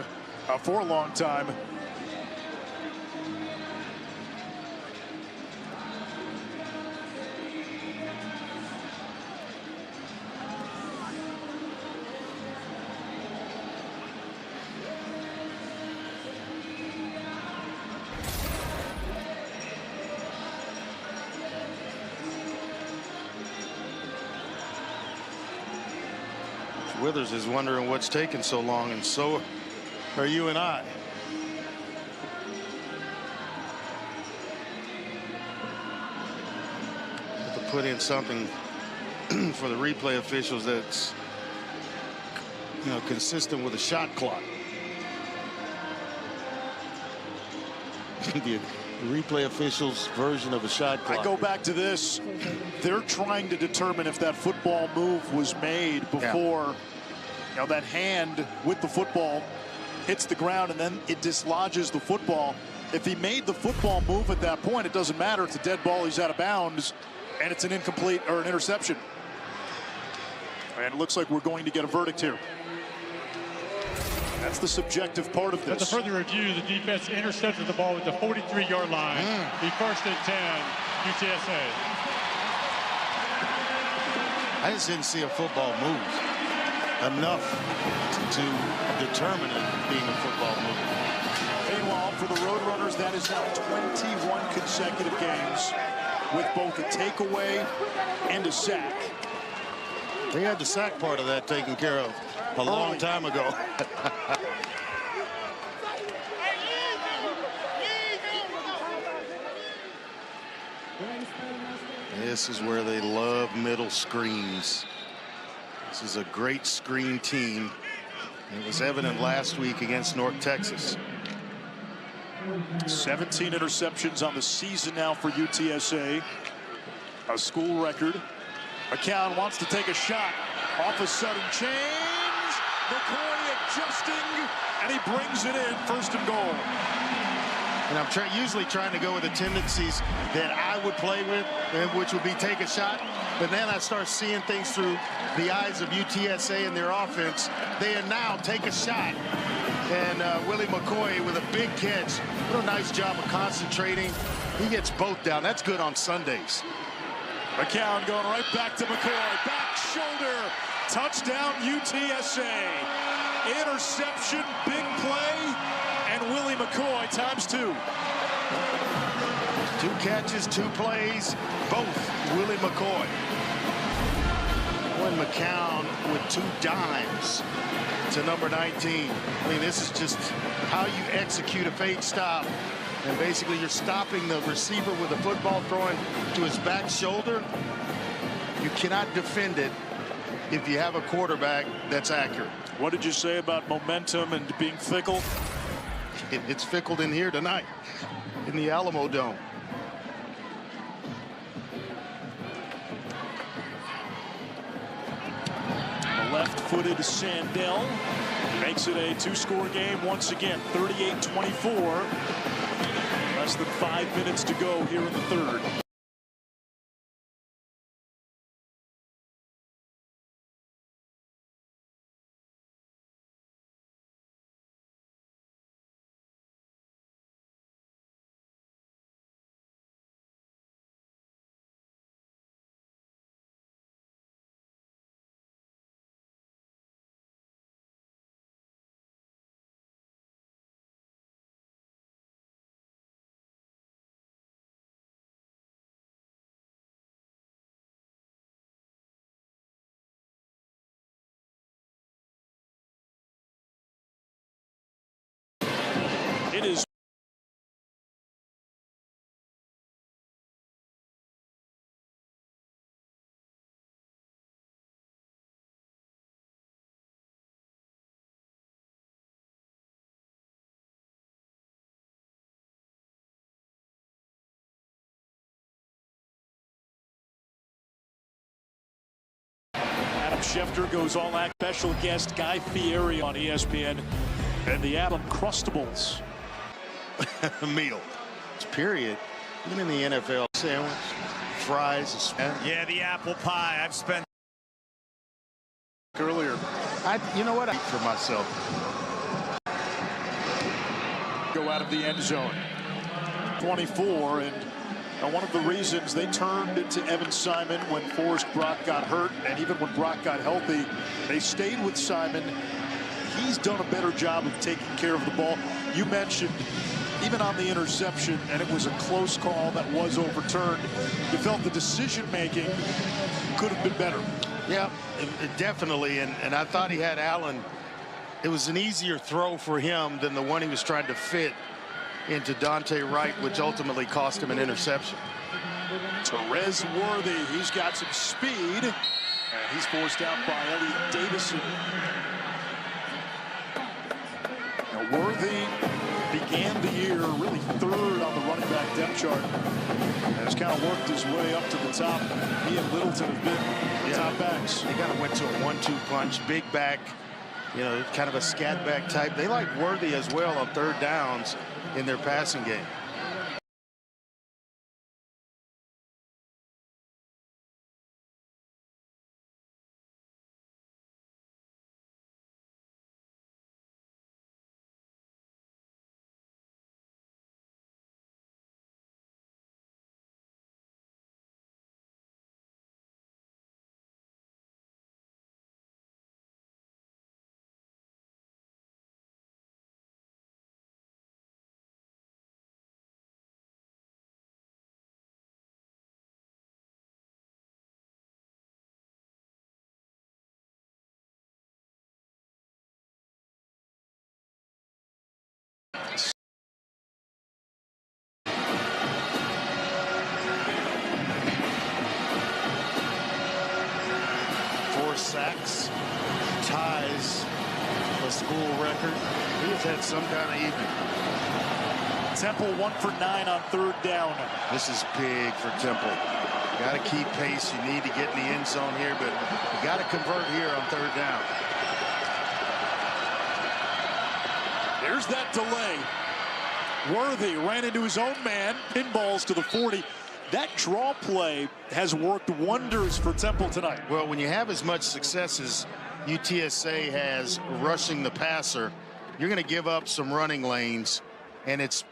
Withers is wondering what's taking so long, and so are you and I. Have to put in something for the replay officials that's, consistent with a shot clock. The replay officials' version of a shot clock.
I go back to this. They're trying to determine if that football move was made before that hand with the football hits the ground, and then it dislodges the football. If he made the football move at that point, it doesn't matter. It's a dead ball. He's out of bounds, and it's an incomplete or an interception. And it looks like we're going to get a verdict here. That's the subjective part of this.
At the further review, the defense intercepted the ball at the 43-yard line. The 1st and 10, UTSA.
I just didn't see a football move enough to determine it being a football move.
Meanwhile, for the Roadrunners, that is now 21 consecutive games with both a takeaway and a sack.
They had the sack part of that taken care of a long time ago. This is where they love middle screens. This is a great screen team. It was evident last week against North Texas.
17 interceptions on the season now for UTSA. A school record. McCown wants to take a shot. Off a sudden change. McCoy adjusting, and he brings it in. First and goal.
And I'm usually trying to go with the tendencies that I would play with, which would be take a shot. But then I start seeing things through the eyes of UTSA and their offense. They are now take a shot. And Willie McCoy with a big catch. What a nice job of concentrating. He gets both down. That's good on Sundays.
McCown going right back to McCoy. Back shoulder. Touchdown UTSA. Interception, big play. And Willie McCoy ×2.
2 catches, 2 plays, both Willie McCoy. When McCown with 2 dimes to number 19. I mean, this is just how you execute a fade stop. And basically you're stopping the receiver with a football throwing to his back shoulder. You cannot defend it if you have a quarterback that's accurate.
What did you say about momentum and being fickle?
It's fickle in here tonight in the Alamo Dome.
The left-footed Sandell makes it a 2-score game once again, 38-24. Less than 5 minutes to go here in the third. It is Adam Schefter goes all act. Special guest Guy Fieri on ESPN and the Adam Crustables.
Meal. It's period. Even in the NFL, sandwich, fries.
Yeah, the apple pie. I've spent
earlier.
You know what? I eat for myself.
Go out of the end zone. 24, and one of the reasons they turned to Evan Simon when Forrest Brock got hurt, and even when Brock got healthy, they stayed with Simon. He's done a better job of taking care of the ball. You mentioned even on the interception, and it was a close call that was overturned. You felt the decision-making could have been better.
Yeah, definitely, and I thought he had Allen. It was an easier throw for him than the one he was trying to fit into Dante Wright, which ultimately cost him an interception.
Terez Worthy, he's got some speed, and he's forced out by Elliot Davison. Now Worthy began the year really third on the running back depth chart and has kind of worked his way up to the top. He and Littleton have been the top backs.
They kind of went to a 1-2 punch, big back, you know, kind of a scat back type. They like Worthy as well on third downs in their passing game. Four sacks, ties a school record. He has had some kind of evening.
Temple 1 for 9 on 3rd down.
This is big for Temple. Got to keep pace. You need to get in the end zone here, but you got to convert here on 3rd down.
There's that delay. Worthy ran into his own man. Pinballs to the 40. That draw play has worked wonders for Temple tonight.
Well, when you have as much success as UTSA has rushing the passer, you're going to give up some running lanes, and it's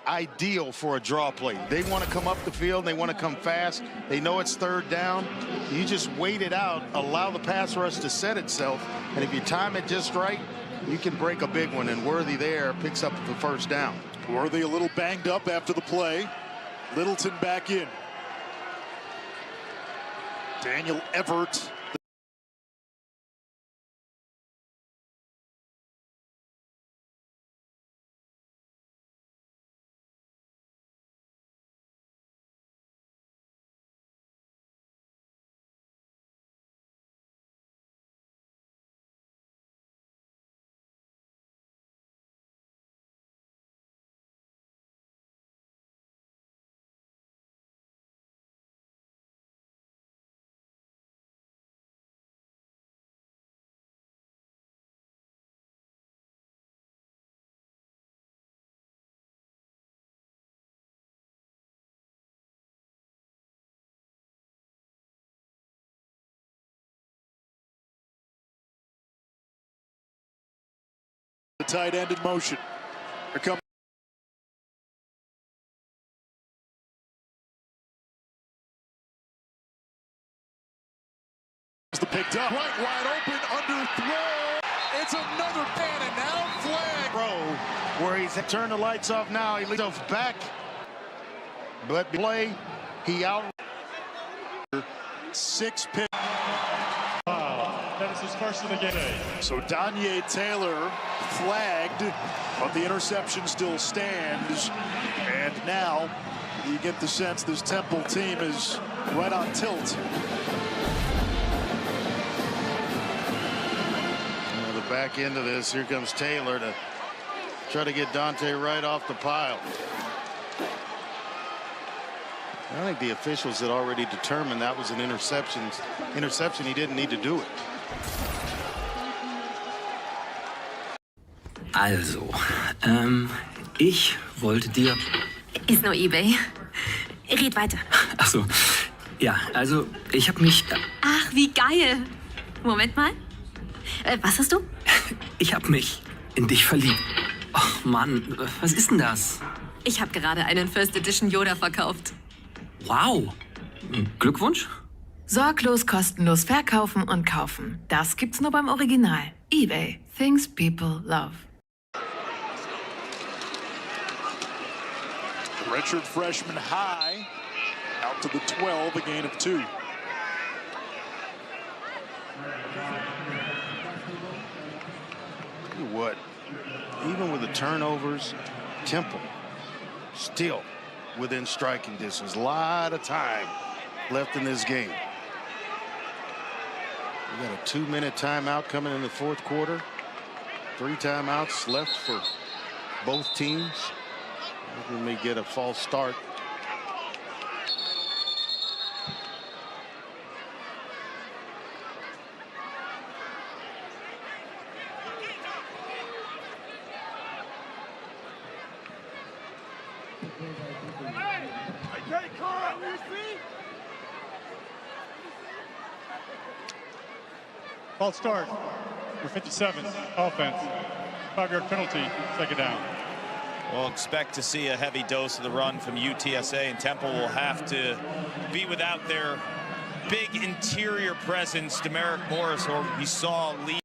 ideal for a draw play. They want to come up the field. They want to come fast. They know it's 3rd down. You just wait it out, allow the pass rush to set itself, and if you time it just right, you can break a big one, and Worthy there picks up the 1st down.
Worthy a little banged up after the play. Littleton back in. Daniel Everett. The tight end in motion. Here comes the picked up. Right, wide open, under throw. It's another pan, and now flag.
Throw where he's turned the lights off now. He leads himself back. But play, he out.
6 picks.
That is his first of the game.
So Danye Taylor flagged, but the interception still stands. And now you get the sense this Temple team is right on tilt.
The back end of this, here comes Taylor to try to get Dante right off the pile. I think the officials had already determined that was an interception. He didn't need to do it.
Also, ich wollte dir...
Ist nur eBay. Red weiter.
Ach so, ja, also ich habe mich...
Ach, wie geil. Moment mal. Was hast du?
Ich habe mich in dich verliebt. Oh Mann, was ist denn das?
Ich habe gerade einen First Edition Yoda verkauft.
Wow, Glückwunsch.
Sorglos kostenlos verkaufen und kaufen. Das gibt's nur beim Original. eBay. Things people love.
Redshirt freshman high. Out to the 12, a gain of 2.
Tell you what, even with the turnovers, Temple still within striking distance. A lot of time left in this game. We got a 2-minute timeout coming in the 4th quarter. 3 timeouts left for both teams. We may get a false start.
False start for 57, offense. 5-yard penalty, 2nd down.
We'll expect to see a heavy dose of the run from UTSA, and Temple will have to be without their big interior presence, Demerick Morris, who we saw lead.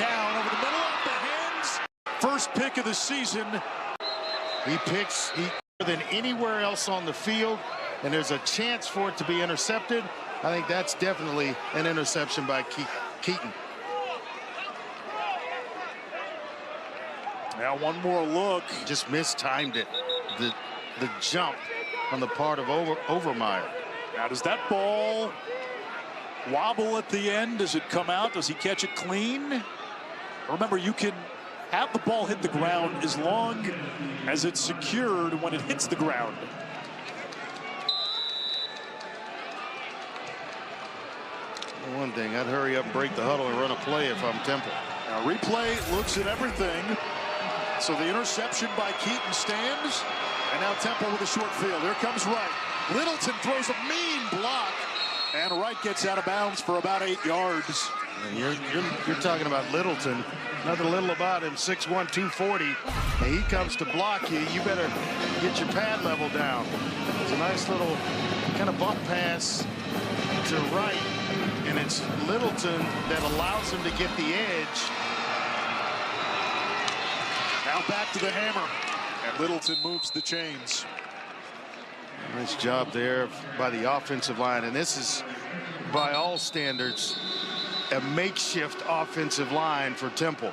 McCown over the middle off the hands. First pick of the season.
He picks than anywhere else on the field, and there's a chance for it to be intercepted. I think that's definitely an interception by Keaton.
Now one more look.
Just mistimed it. The jump on the part of Overmeyer.
Now does that ball wobble at the end? Does it come out? Does he catch it clean? Remember, you can have the ball hit the ground as long as it's secured when it hits the ground.
One thing, I'd hurry up and break the huddle and run a play if I'm Temple.
Now replay looks at everything. So the interception by Keaton stands. And now Temple with a short field. Here comes Wright. Littleton throws a mean block. And Wright gets out of bounds for about 8 yards.
And you're talking about Littleton. Nothing little about him, 6'1", 240. And he comes to block you. You better get your pad level down. It's a nice little kind of bump pass to Wright. And it's Littleton that allows him to get the edge.
Now back to the hammer. And Littleton moves the chains.
Nice job there by the offensive line. And this is, by all standards, a makeshift offensive line for Temple.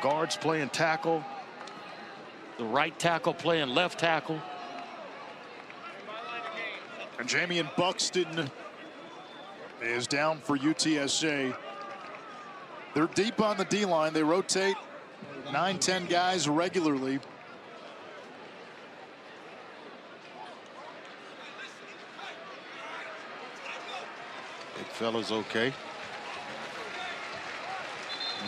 Guards playing tackle. The right tackle playing left tackle.
And Jamian Buxton is down for UTSA. They're deep on the D-line. They rotate 9-10 guys regularly.
Big fella's okay.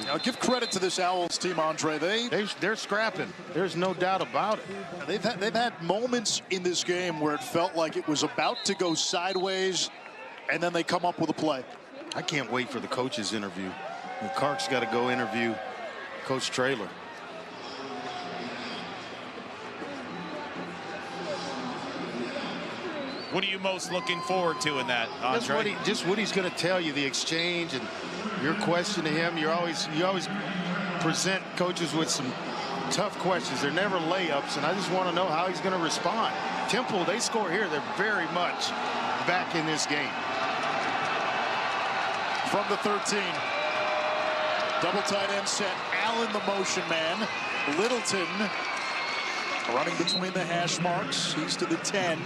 Now give credit to this Owls team, Andre.
They're scrapping. There's no doubt about it.
They've had moments in this game where it felt like it was about to go sideways, and then they come up with a play.
I can't wait for the coach's interview. And Clark's got to go interview Coach Traylor.
What are you most looking forward to in that, Andre?
Just what he's going to tell you, the exchange and your question to him. You always present coaches with some tough questions. They're never layups, and I just want to know how he's going to respond. Temple, they score here. They're very much back in this game.
From the 13. Double tight end set. Allen the motion man. Littleton running between the hash marks. He's to the 10.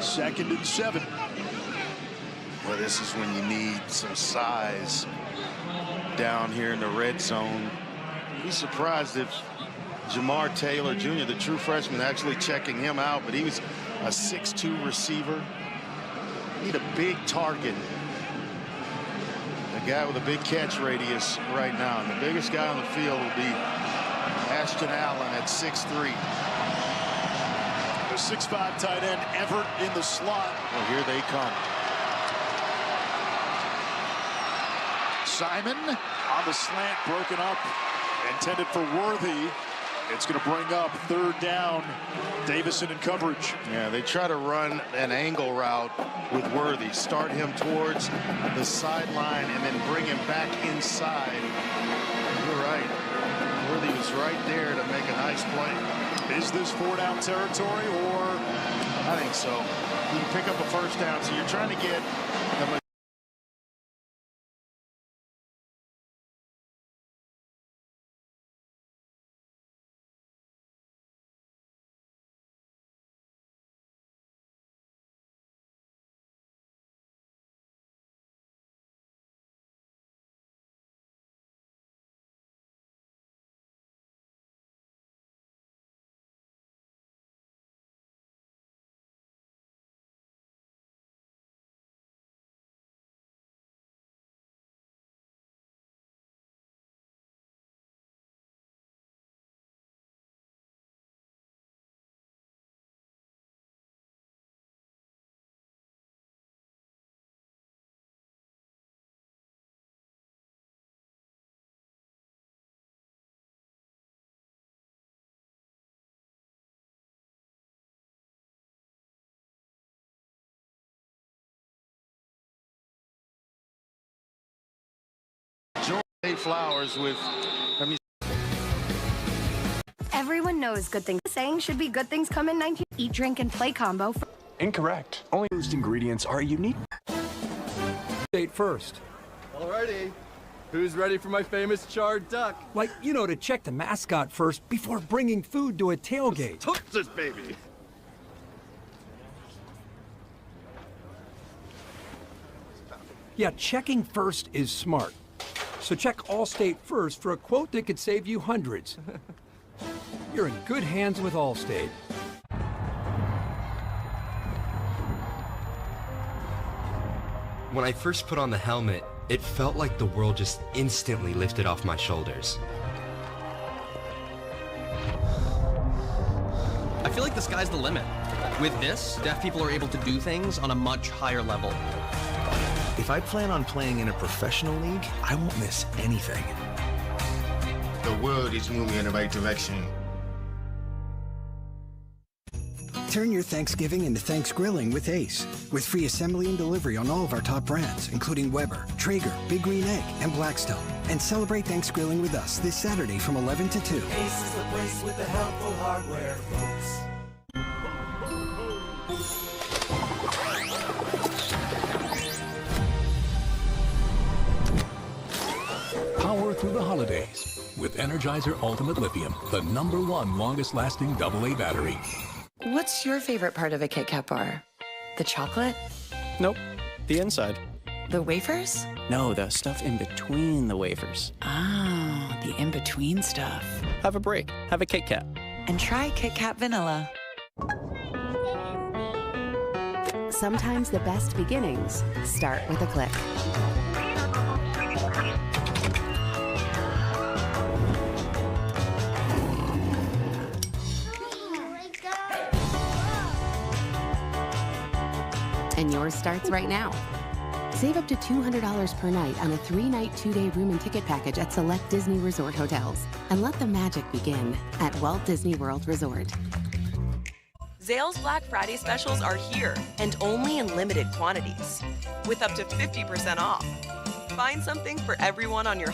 2nd and 7.
Well, this is when you need some size down here in the red zone. Be surprised if Jamar Taylor Jr., the true freshman, actually checking him out, but he was a 6'2" receiver. Need a big target. A guy with a big catch radius right now. And the biggest guy on the field will be Ashton Allen at 6'3".
The 6'5" tight end Everett in the slot.
Well, here they come.
Simon on the slant, broken up, intended for Worthy. It's going to bring up 3rd down. Davison in coverage.
Yeah, they try to run an angle route with Worthy. Start him towards the sideline and then bring him back inside. You're right. Worthy was right there to make a nice play.
Is this 4-down territory, or?
I think so. You can pick up a 1st down, so you're trying to get the Flowers with,
Everyone knows good things. Saying should be good things come in 19. Eat, drink, and play combo.
Incorrect. Only most ingredients are unique.
State first.
Alrighty. Who's ready for my famous charred duck?
Like, you know, to check the mascot first before bringing food to a tailgate.
Took this baby.
Yeah, checking first is smart. So check Allstate first for a quote that could save you hundreds. You're in good hands with Allstate.
When I first put on the helmet, it felt like the world just instantly lifted off my shoulders.
I feel like the sky's the limit. With this, deaf people are able to do things on a much higher level.
If I plan on playing in a professional league, I won't miss anything.
The world is moving in the right direction.
Turn your Thanksgiving into Thanks Grilling with Ace. With free assembly and delivery on all of our top brands, including Weber, Traeger, Big Green Egg, and Blackstone. And celebrate Thanks Grilling with us this Saturday from 11 to 2.
Ace is the place with the helpful hardware, folks.
Power through the holidays with Energizer Ultimate Lithium, the #1 longest-lasting AA battery.
What's your favorite part of a Kit Kat bar? The chocolate?
Nope. The inside.
The wafers?
No, the stuff in between the wafers.
Oh, the in-between stuff.
Have a break. Have a Kit Kat.
And try Kit Kat Vanilla.
Sometimes the best beginnings start with a click. And yours starts right now. Save up to $200 per night on a 3-night, 2-day room and ticket package at select Disney Resort hotels. And let the magic begin at Walt Disney World Resort.
Zale's Black Friday specials are here and only in limited quantities, with up to 50% off. Find something for everyone on your